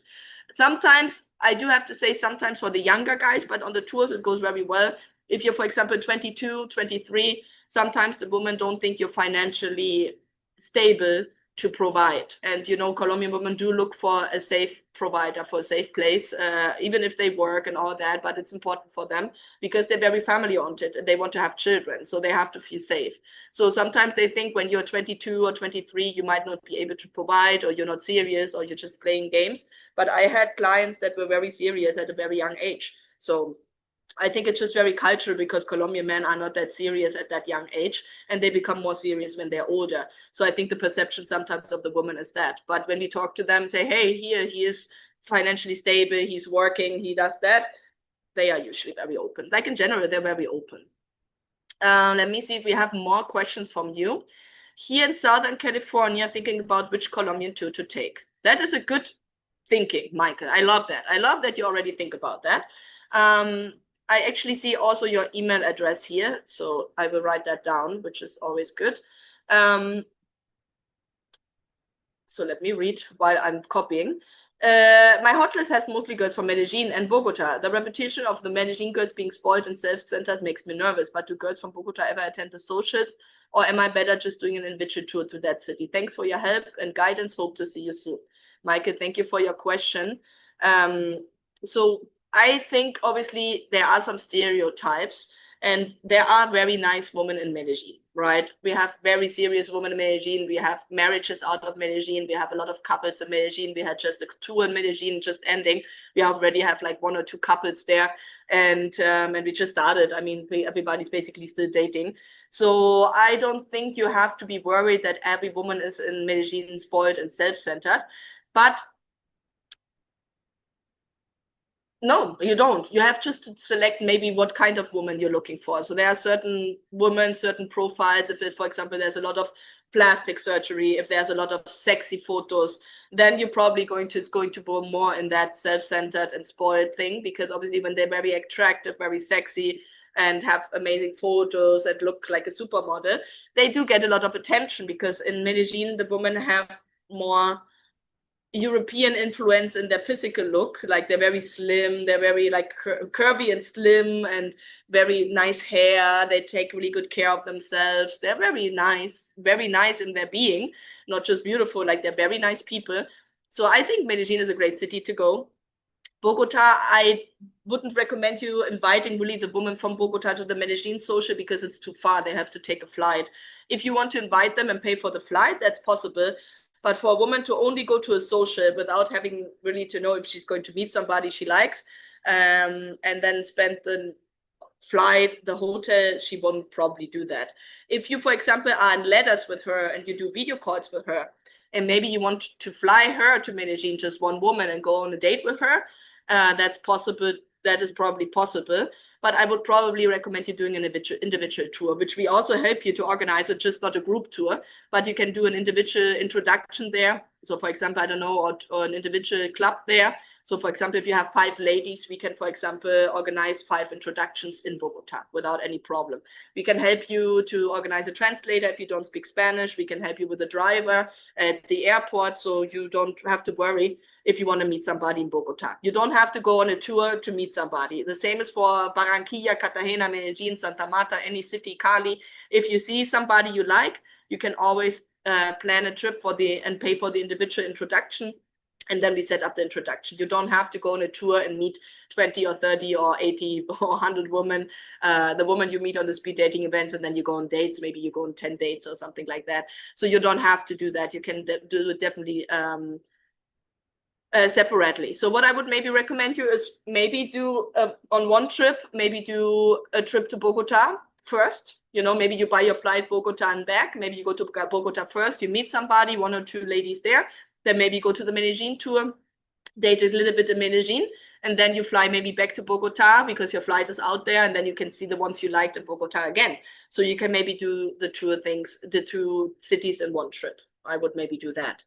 Sometimes, I do have to say, sometimes for the younger guys, but on the tours, it goes very well. If you're, for example, 22, 23, sometimes the women don't think you're financially stable to provide. And, you know, Colombian women do look for a safe provider, for a safe place, even if they work and all that, but it's important for them because they're very family oriented and they want to have children, so they have to feel safe. So sometimes they think when you're 22 or 23, you might not be able to provide, or you're not serious, or you're just playing games. But I had clients that were very serious at a very young age. So I think it's just very cultural because Colombian men are not that serious at that young age and they become more serious when they're older. So I think the perception sometimes of the woman is that. But when we talk to them, say, hey, here, he is financially stable, he's working, he does that, they are usually very open. Like in general, they're very open. Let me see if we have more questions from you. Here in Southern California, thinking about which Colombian tour to take. That is a good thinking, Michael. I love that. I love that you already think about that. I actually see also your email address here, so I will write that down, which is always good. So let me read while I'm copying. My hot list has mostly girls from Medellin and Bogota. The reputation of the Medellin girls being spoiled and self-centered makes me nervous, but do girls from Bogota ever attend the socials, or am I better just doing an individual tour to that city? Thanks for your help and guidance. Hope to see you soon. Michael, thank you for your question. So I think obviously there are some stereotypes, and there are very nice women in Medellin, right? We have very serious women in Medellin. We have marriages out of Medellin. We have a lot of couples in Medellin. We had just a tour in Medellin just ending. We already have like 1 or 2 couples there, and we just started. I mean, everybody's basically still dating. So I don't think you have to be worried that every woman is in Medellin spoiled and self-centered, but No, you don't. You have just to select maybe what kind of woman you're looking for. So there are certain women, certain profiles. If, for example, there's a lot of plastic surgery, if there's a lot of sexy photos, then you're probably it's going to go more in that self-centered and spoiled thing, because obviously when they're very attractive, very sexy, and have amazing photos and look like a supermodel, they do get a lot of attention, because in Medellin, the women have more European influence in their physical look. Like they're very slim, they're very like curvy and slim, and very nice hair. They take really good care of themselves. They're very nice in their being, not just beautiful, like they're very nice people. So I think Medellin is a great city to go. Bogota, I wouldn't recommend you inviting really the woman from Bogota to the Medellin social, because it's too far. They have to take a flight. If you want to invite them and pay for the flight, that's possible. But for a woman to only go to a social without having really to know if she's going to meet somebody she likes, and then spend the flight, the hotel, she won't probably do that. If you, for example, are in letters with her and you do video calls with her, and maybe you want to fly her to Medellin, just one woman, and go on a date with her, that's possible. That is probably possible. But I would probably recommend you doing an individual tour, which we also help you to organize. It's just not a group tour, but you can do an individual introduction there. So for example, I don't know, or an individual club there. So for example, if you have 5 ladies, we can, for example, organize 5 introductions in Bogota without any problem. We can help you to organize a translator if you don't speak Spanish. We can help you with a driver at the airport, so you don't have to worry if you want to meet somebody in Bogota. You don't have to go on a tour to meet somebody. The same is for Barranquilla, Cartagena, Medellin, Santa Marta, any city, Cali. If you see somebody you like, you can always plan a trip and pay for the individual introduction. And then we set up the introduction. You don't have to go on a tour and meet 20 or 30 or 80 or 100 women. The woman you meet on the speed dating events, and then you go on dates. Maybe you go on 10 dates or something like that. So you don't have to do that. You can do it definitely separately. So what I would maybe recommend you is maybe do on one trip, maybe do a trip to Bogota first. You know, maybe you buy your flight Bogota and back. Maybe you go to Bogota first. You meet somebody, 1 or 2 ladies there. Then maybe go to the Medellin tour, date a little bit in Medellin, and then you fly maybe back to Bogota because your flight is out there, and then you can see the ones you liked in Bogota again. So you can maybe do the 2 cities in one trip. I would maybe do that.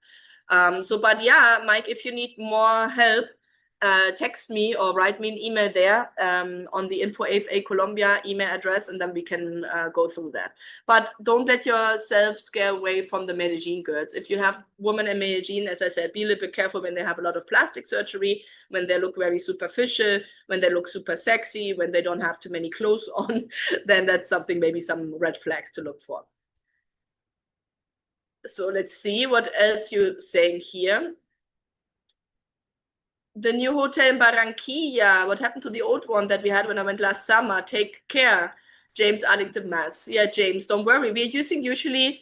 But yeah, Mike, if you need more help, text me or write me an email there on the info@AFA Colombia email address, and then we can go through that. But don't let yourself scare away from the Medellin girls. If you have women in Medellin, as I said, be a little bit careful when they have a lot of plastic surgery, when they look very superficial, when they look super sexy, when they don't have too many clothes on, then that's something, maybe some red flags to look for. So let's see what else you're saying here. The new hotel in Barranquilla. What happened to the old one that we had when I went last summer? Take care, James Arlington, Mass. Yeah, James, don't worry. We're using usually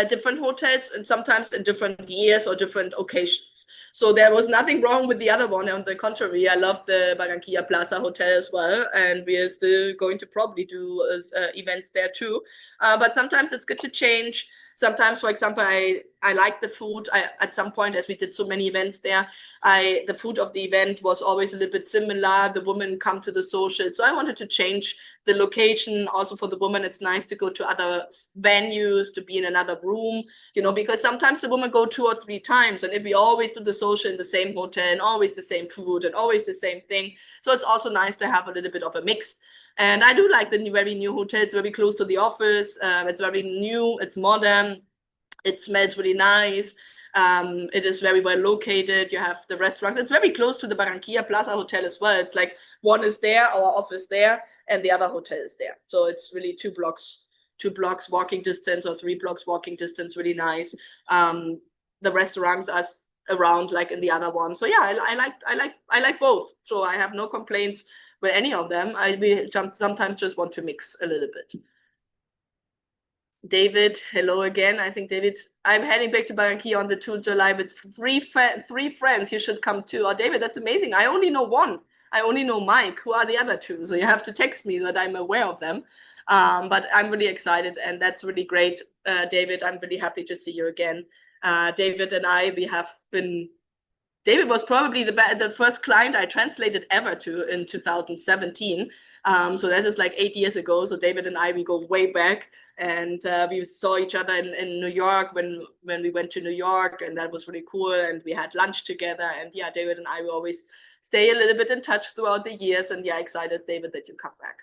different hotels, and sometimes in different years or different occasions. So there was nothing wrong with the other one. On the contrary, I love the Barranquilla Plaza Hotel as well, and we are still going to probably do events there too. But sometimes it's good to change. Sometimes, for example, I like the food. At some point, as we did so many events there, the food of the event was always a little bit similar. The women come to the social, so I wanted to change the location. Also for the woman, it's nice to go to other venues, to be in another room, you know, because sometimes the women go 2 or 3 times, and if we always do the social in the same hotel and always the same food and always the same thing, so it's also nice to have a little bit of a mix. And I do like the very new hotel. It's very close to the office. It's very new. It's modern. It smells really nice. It is very well located. You have the restaurants. It's very close to the Barranquilla Plaza Hotel as well. It's like one is there, our office there, and the other hotel is there. So it's really 2 blocks walking distance, or 3 blocks walking distance. Really nice. The restaurants are around like in the other one. So yeah, I like both. So I have no complaints with any of them. We sometimes just want to mix a little bit. David, hello again. I think, David, I'm heading back to Barranquilla on the 2nd of July with 3 friends. You should come too. Oh, David, that's amazing. I only know one. I only know Mike. Who are the other 2? So you have to text me so that I'm aware of them. But I'm really excited, and that's really great. David, I'm really happy to see you again. David and I, we have been David was probably the first client I translated ever to in 2017. So that is like 8 years ago. So David and I, we go way back, and we saw each other in New York when we went to New York, and that was really cool. And we had lunch together. And yeah, David and I will always stay a little bit in touch throughout the years. And yeah, excited, David, that you come back.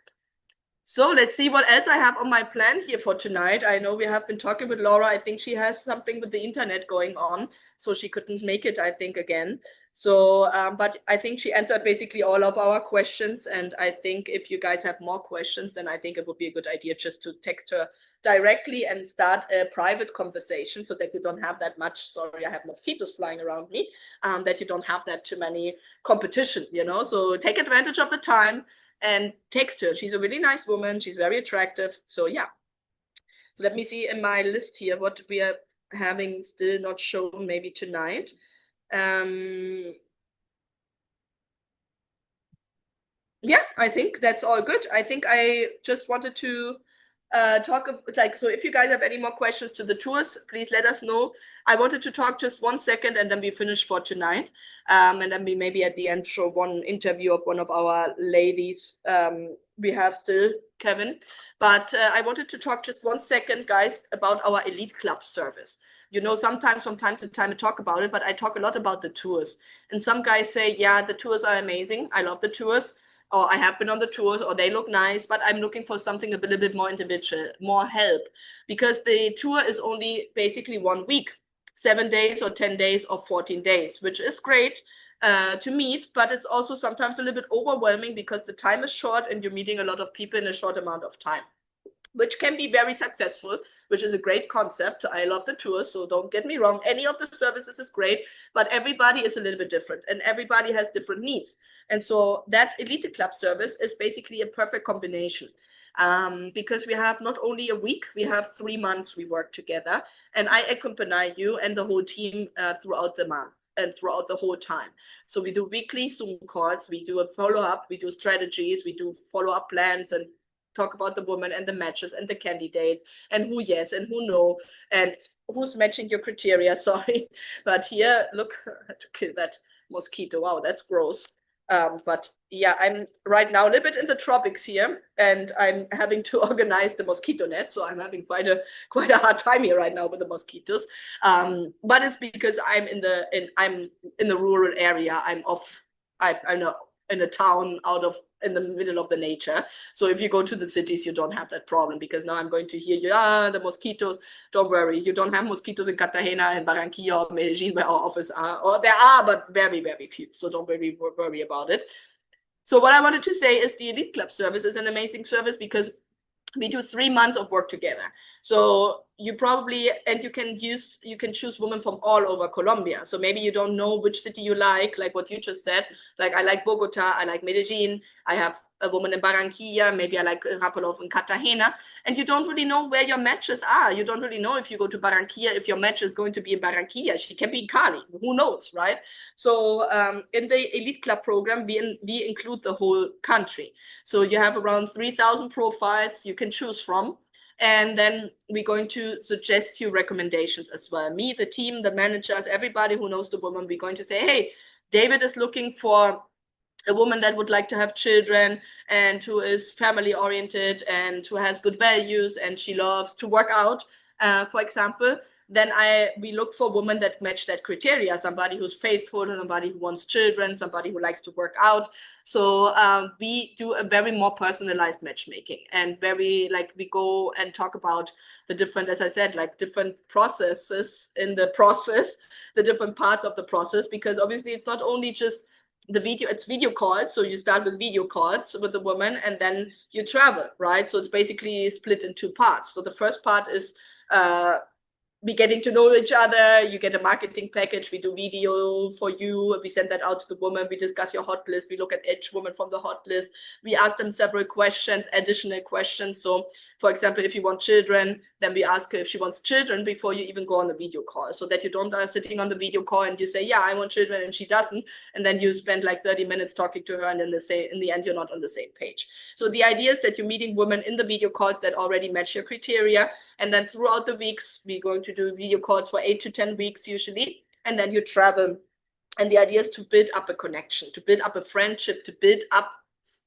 So let's see what else I have on my plan here for tonight. I know we have been talking with Laura. I think she has something with the internet going on, so she couldn't make it, I think, again. So, but I think she answered basically all of our questions. And I think if you guys have more questions, then I think it would be a good idea just to text her directly and start a private conversation so that you don't have that much, sorry, I have mosquitoes flying around me, that you don't have that too many competition, you know? So take advantage of the time and text her. She's a really nice woman. She's very attractive. So yeah. So let me see in my list here what we are having still not shown maybe tonight. Yeah, I think that's all good. I think I just wanted to talk like, so if you guys have any more questions to the tours, please let us know. I wanted to talk just 1 second and then we finish for tonight. And then we maybe at the end show one interview of one of our ladies we have still, Kevin. But I wanted to talk just 1 second, guys, about our elite club service. You know, sometimes from time to time I talk about it, but I talk a lot about the tours. And some guys say, yeah, the tours are amazing. I love the tours. Or I have been on the tours, or they look nice, but I'm looking for something a little bit more individual, more help, because the tour is only basically 1 week, 7 days or 10 days or 14 days, which is great to meet, but it's also sometimes a little bit overwhelming because the time is short and you're meeting a lot of people in a short amount of time, which can be very successful, which is a great concept. I love the tours, so don't get me wrong. Any of the services is great, but everybody is a little bit different and everybody has different needs. And so that Elite Club service is basically a perfect combination. Because we have not only a week, we have 3 months we work together, and I accompany you and the whole team throughout the month and throughout the whole time. So we do weekly Zoom calls, we do a follow-up, we do strategies, we do follow-up plans, and talk about the woman and the matches and the candidates and who yes and who no and who's matching your criteria. Sorry, but here, look, I had to kill that mosquito. Wow, that's gross. But yeah, I'm right now a little bit in the tropics here, and I'm having to organize the mosquito net, so I'm having quite a hard time here right now with the mosquitoes. But it's because I'm in the rural area. I'm in a town in the middle of the nature. So if you go to the cities, you don't have that problem, because now I'm going to hear you, the mosquitoes. Don't worry, you don't have mosquitoes in Cartagena and Barranquilla or Medellin where our office are, or there are, but very, very few. So don't worry about it. So what I wanted to say is the Elite Club service is an amazing service because we do 3 months of work together. So you probably, and you can choose women from all over Colombia. So maybe you don't know which city you like what you just said. Like I like Bogota, I like Medellin, I have a woman in Barranquilla, maybe I like Rapalov in Cartagena, and you don't really know where your matches are. You don't really know if you go to Barranquilla, if your match is going to be in Barranquilla. She can be in Cali, who knows, right? So in the Elite Club program, we include the whole country. So you have around 3,000 profiles you can choose from. And then we're going to suggest you recommendations as well. Me, the team, the managers, everybody who knows the woman, we're going to say, hey, David is looking for a woman that would like to have children and who is family oriented and who has good values and she loves to work out, for example. Then we look for women that match that criteria, somebody who's faithful, somebody who wants children, somebody who likes to work out. So we do a very more personalized matchmaking, and we go and talk about the different, as I said, like different processes in the process, the different parts of the process, because obviously it's not only just the video, it's video calls. So you start with video calls with the woman and then you travel, right? So it's basically split in 2 parts. So the first part is we getting to know each other. You get a marketing package. We do video for you. We send that out to the woman. We discuss your hot list. We look at each woman from the hot list. We ask them several questions, additional questions. So for example, if you want children, then we ask her if she wants children before you even go on the video call, so that you don't sitting on the video call and you say, yeah, I want children, and she doesn't. And then you spend like 30 minutes talking to her, and then they say in the end, you're not on the same page. So the idea is that you're meeting women in the video calls that already match your criteria. And then throughout the weeks, we're going to do video calls for 8 to 10 weeks usually. And then you travel And the idea is to build up a connection, to build up a friendship, to build up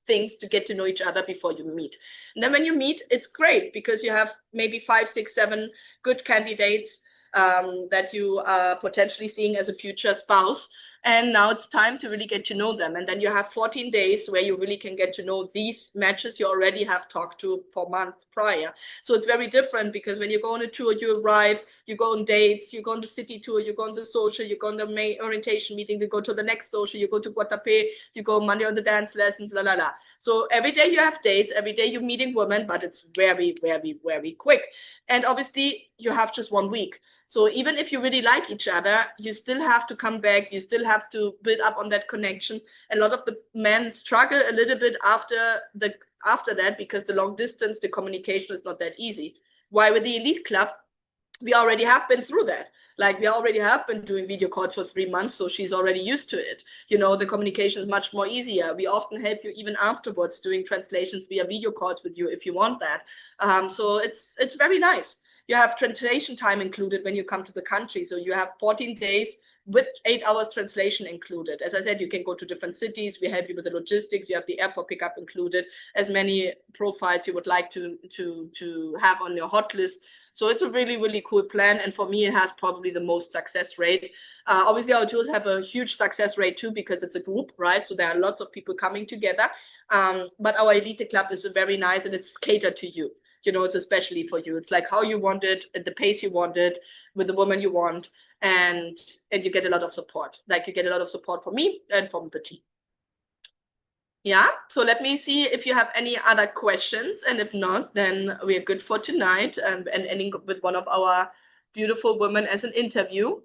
things to get to know each other before you meet. And then when you meet, it's great because you have maybe 5, 6, 7 good candidates that you are potentially seeing as a future spouse. And now it's time to really get to know them. And then you have 14 days where you really can get to know these matches you already have talked to for months prior. So it's very different because when you go on a tour, you arrive, you go on dates, you go on the city tour, you go on the social, you go on the May orientation meeting, you go to the next social, you go to Guatape, you go Monday on the dance lessons, la la la. So every day you have dates, every day you're meeting women, but it's very, very, very quick. And obviously you have just 1 week. So even if you really like each other, you still have to come back. You still have to build up on that connection. A lot of the men struggle a little bit after that because the long distance, the communication is not that easy. Why with the elite club, we already have been through that. Like we already have been doing video calls for 3 months, so she's already used to it. You know, the communication is much more easier. We often help you even afterwards doing translations via video calls with you if you want that. So it's very nice. You have translation time included when you come to the country. So you have 14 days with 8 hours translation included. As I said, you can go to different cities. We help you with the logistics. You have the airport pickup included, as many profiles you would like to have on your hot list. So it's a really, really cool plan. And for me, it has probably the most success rate. Obviously, our tours have a huge success rate too, because it's a group, right? So there are lots of people coming together. But our Elite Club is very nice and it's catered to you. You know, it's especially for you. It's like how you want it, at the pace you want it, with the woman you want, and you get a lot of support. Like you get a lot of support from me and from the team. Yeah, so let me see if you have any other questions, and if not, then we're good for tonight, and ending with one of our beautiful women as an interview.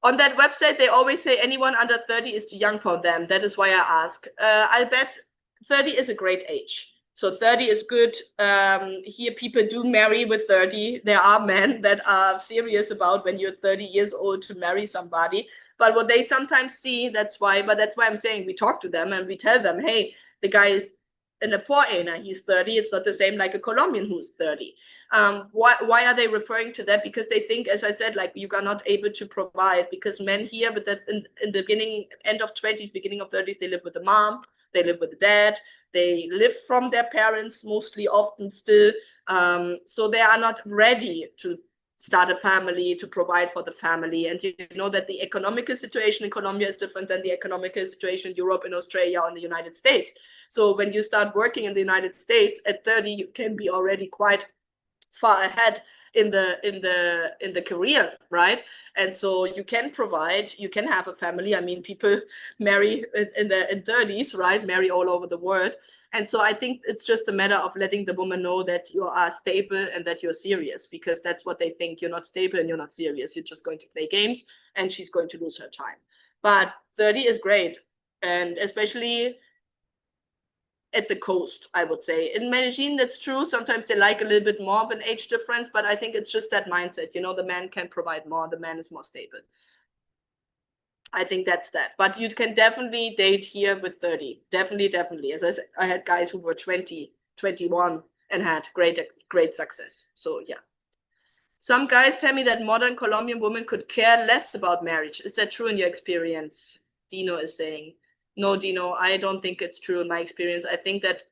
On that website, they always say anyone under 30 is too young for them. That is why I ask. I bet 30 is a great age. So 30 is good. Here, people do marry with 30. There are men that are serious about when you're 30 years old to marry somebody. But what they sometimes see, that's why I'm saying we talk to them and we tell them, hey, the guy is in a foreigner, he's 30. It's not the same like a Colombian who's 30. Why are they referring to that? Because they think, as I said, like you are not able to provide, because men here with that in the beginning, end of 20s, beginning of 30s, they live with the mom, they live with the dad, they live from their parents mostly, often still. So they are not ready to start a family, to provide for the family. And you know that the economical situation in Colombia is different than the economical situation in Europe, in Australia, or in the United States. So when you start working in the United States at 30, you can be already quite far ahead in the career, right? And so you can provide, you can have a family. I mean, people marry in 30s, right? Marry all over the world. And so I think it's just a matter of letting the woman know that you are stable and that you're serious, because that's what they think. You're not stable and you're not serious. You're just going to play games and she's going to lose her time. But 30 is great. And especially at the coast, I would say. In Medellin, that's true. Sometimes they like a little bit more of an age difference, but I think it's just that mindset. You know, the man can provide more. The man is more stable. I think that's that. But you can definitely date here with 30. Definitely. As I said, I had guys who were 20, 21 and had great success. So yeah. Some guys tell me that modern Colombian women could care less about marriage. Is that true in your experience? Dino is saying. No, Dino, I don't think it's true in my experience. I think that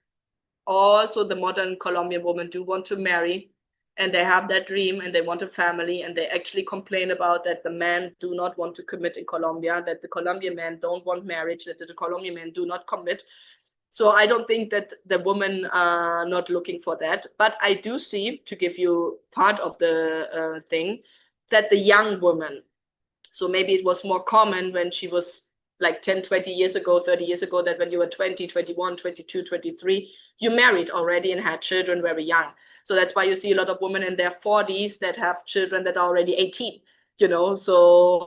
also the modern Colombian women do want to marry, and they have that dream and they want a family, and they actually complain about that the men do not want to commit in Colombia, that the Colombian men don't want marriage, that the Colombian men do not commit. So I don't think that the women are not looking for that. But I do see, to give you part of the thing, that the young woman, so maybe it was more common when she was like 10, 20 years ago, 30 years ago, that when you were 20, 21, 22, 23, you married already and had children very young. So that's why you see a lot of women in their 40s that have children that are already 18, you know, so,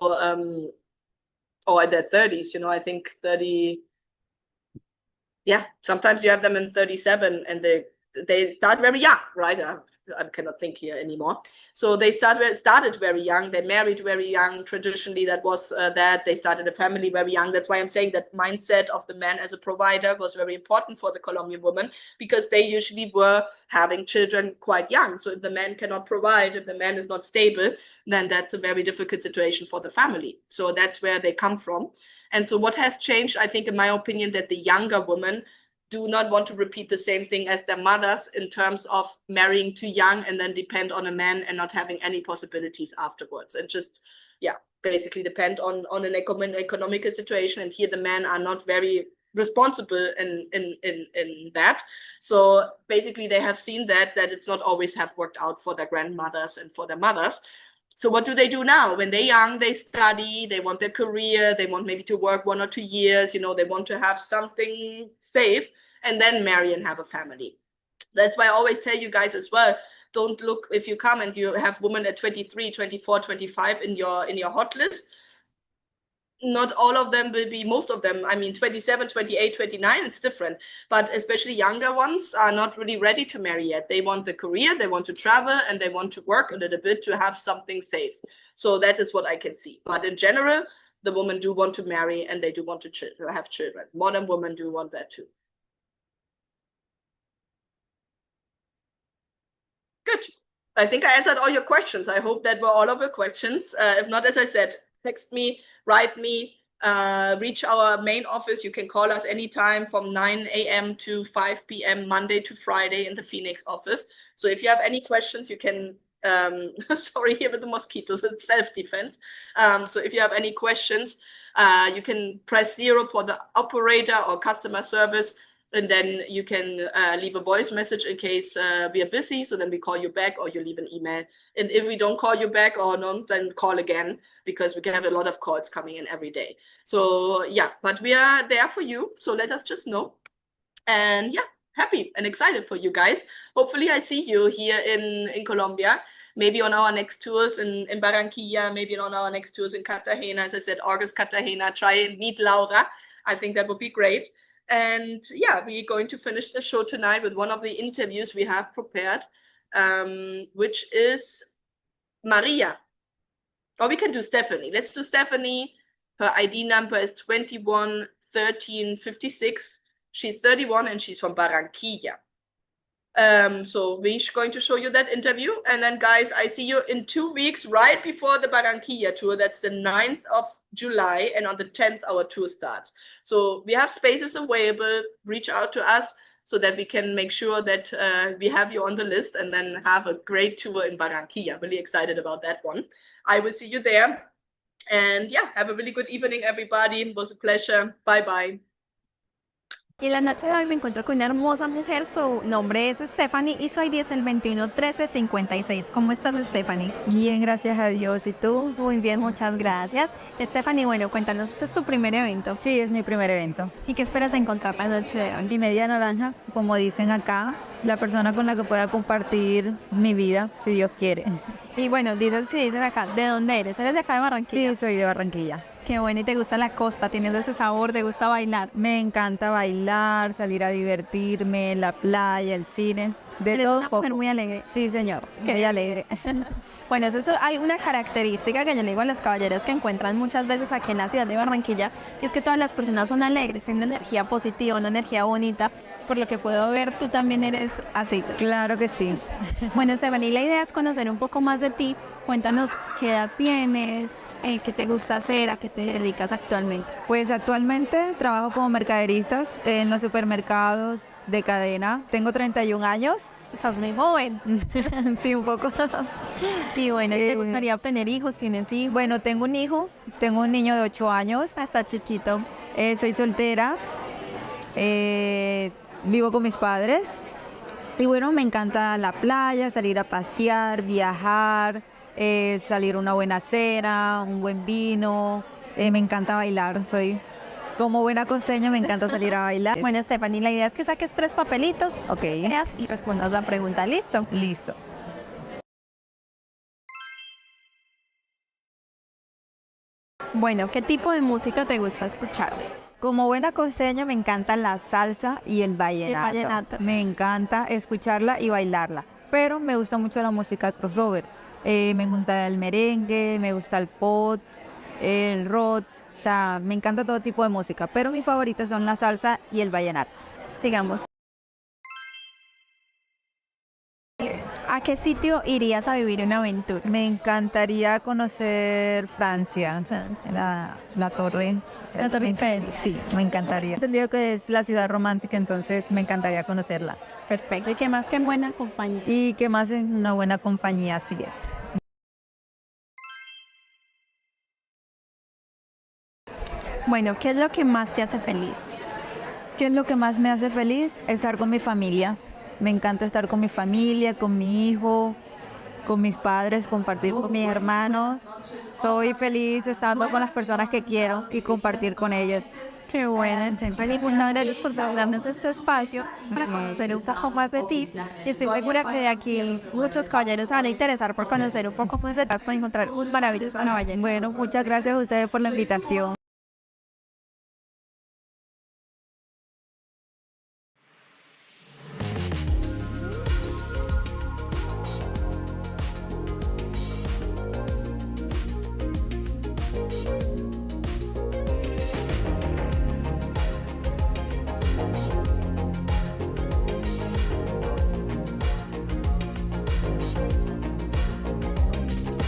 or in their 30s, you know, I think 30, yeah, sometimes you have them in 37 and they they start very young, right? I cannot think here anymore. So they started very young. They married very young. Traditionally, that was that they started a family very young. That's why I'm saying that mindset of the man as a provider was very important for the Colombian woman, because they usually were having children quite young. So if the man cannot provide, if the man is not stable, then that's a very difficult situation for the family. So that's where they come from. And so what has changed, I think, in my opinion, that the younger women do not want to repeat the same thing as their mothers in terms of marrying too young and then depend on a man and not having any possibilities afterwards, and just basically depend on an economical situation. And here the men are not very responsible in that. So basically they have seen that it's not always have worked out for their grandmothers and for their mothers. So what do they do now? When they're young, they study, they want their career, they want maybe to work 1 or 2 years, they want to have something safe and then marry and have a family. That's why I always tell you guys as well, don't look, if you come and you have women at 23, 24, 25 in your hot list, not all of them will be, most of them, 27, 28, 29, it's different. But especially younger ones are not really ready to marry yet. They want the career, they want to travel, and they want to work a little bit to have something safe. So that is what I can see. But in general, the women do want to marry and they do want to have children. Modern women do want that too. Good. I think I answered all your questions. I hope that were all of your questions. If not, as I said, text me, write me, reach our main office. You can call us anytime from 9 a.m. to 5 p.m. Monday to Friday in the Phoenix office. So if you have any questions, you can, sorry here with the mosquitoes, it's self-defense. So if you have any questions, you can press 0 for the operator or customer service. And then you can leave a voice message in case we are busy. So then we call you back, or you leave an email. And if we don't call you back or not, then call again, because we can have a lot of calls coming in every day. So yeah, but we are there for you. So let us just know. And yeah, happy and excited for you guys. Hopefully I see you here in Colombia, maybe on our next tours in Barranquilla, maybe on our next tours in Cartagena. As I said, August, Cartagena, try and meet Laura. I think that would be great. And yeah, we're going to finish the show tonight with one of the interviews we have prepared, which is Maria. Or we can do Stephanie. Let's do Stephanie. Her ID number is 211356. She's 31 and she's from Barranquilla. So we're going to show you that interview. And then guys, I see you in 2 weeks, right before the Barranquilla tour. That's the 9th of July. And on the 10th, our tour starts. So we have spaces available. Reach out to us so that we can make sure that we have you on the list and then have a great tour in Barranquilla. Really excited about that one. I will see you there. And yeah, have a really good evening, everybody. It was a pleasure. Bye-bye. Y la noche de hoy me encuentro con una hermosa mujer, su nombre es Stephanie y su ID es el 211356. ¿Cómo estás, Stephanie? Bien, gracias a Dios. ¿Y tú? Muy bien, muchas gracias. Stephanie, bueno, cuéntanos, ¿este es tu primer evento? Sí, es mi primer evento. ¿Y qué esperas encontrar la noche de hoy? Mi media naranja, como dicen acá, la persona con la que pueda compartir mi vida, si Dios quiere. Y bueno, dicen acá, ¿de dónde eres? ¿Eres de acá de Barranquilla? Sí, soy de Barranquilla. Qué bueno, ¿y te gusta la costa? ¿Tienes ese sabor? ¿Te gusta bailar? Me encanta bailar, salir a divertirme, la playa, el cine, de ¿Eres todo una poco. mujer muy alegre? Sí, señor, Qué muy alegre. Bueno, eso hay una característica que yo le digo a los caballeros que encuentran muchas veces aquí en la ciudad de Barranquilla, y es que todas las personas son alegres, tienen una energía positiva, una energía bonita. Por lo que puedo ver, tú también eres así. Claro que sí. Bueno, Stephanie, la idea es conocer un poco más de ti. Cuéntanos qué edad tienes, qué te gusta hacer, a qué te dedicas actualmente. Pues actualmente trabajo como mercaderistas en los supermercados de cadena. Tengo 31 años. Estás muy joven. Sí, un poco. Sí, bueno, ¿te gustaría obtener hijos? ¿Tienes hijos? Bueno, tengo un hijo, tengo un niño de 8 años. Está chiquito. Soy soltera, vivo con mis padres. Y bueno, me encanta la playa, salir a pasear, viajar, salir a una buena cena, un buen vino. Me encanta bailar, soy como buena costeña, me encanta salir a bailar. Bueno, Stephanie, la idea es que saques 3 papelitos, Ok, leas y respondas la pregunta. ¿Listo? listo. Bueno, ¿qué tipo de música te gusta escuchar? Como buena costeña me encantan la salsa y el vallenato. Me encanta escucharla y bailarla. Pero me gusta mucho la música crossover. Me gusta el merengue, me gusta el pop, el rock. O sea, me encanta todo tipo de música. Pero mis favoritas son la salsa y el vallenato. Sigamos. ¿A qué sitio irías a vivir una aventura? Me encantaría conocer Francia, la Torre. La Torre Eiffel. Sí, me encantaría. He entendido que es la ciudad romántica, entonces me encantaría conocerla. Perfecto. ¿Y qué más que en buena compañía? Y que más en una buena compañía, así es. Bueno, ¿qué es lo que más te hace feliz? ¿Qué es lo que más me hace feliz? Estar con mi familia. Me encanta estar con mi familia, con mi hijo, con mis padres, compartir con mis hermanos. Soy feliz estando con las personas que quiero y compartir con ellos. Qué bueno, Stephanie. Muchas gracias por darnos este espacio para conocer un poco más de ti. Y estoy segura que de aquí muchos caballeros se van a interesar por conocer un poco más de ti, para encontrar un maravilloso caballero. Bueno, muchas gracias a ustedes por la invitación.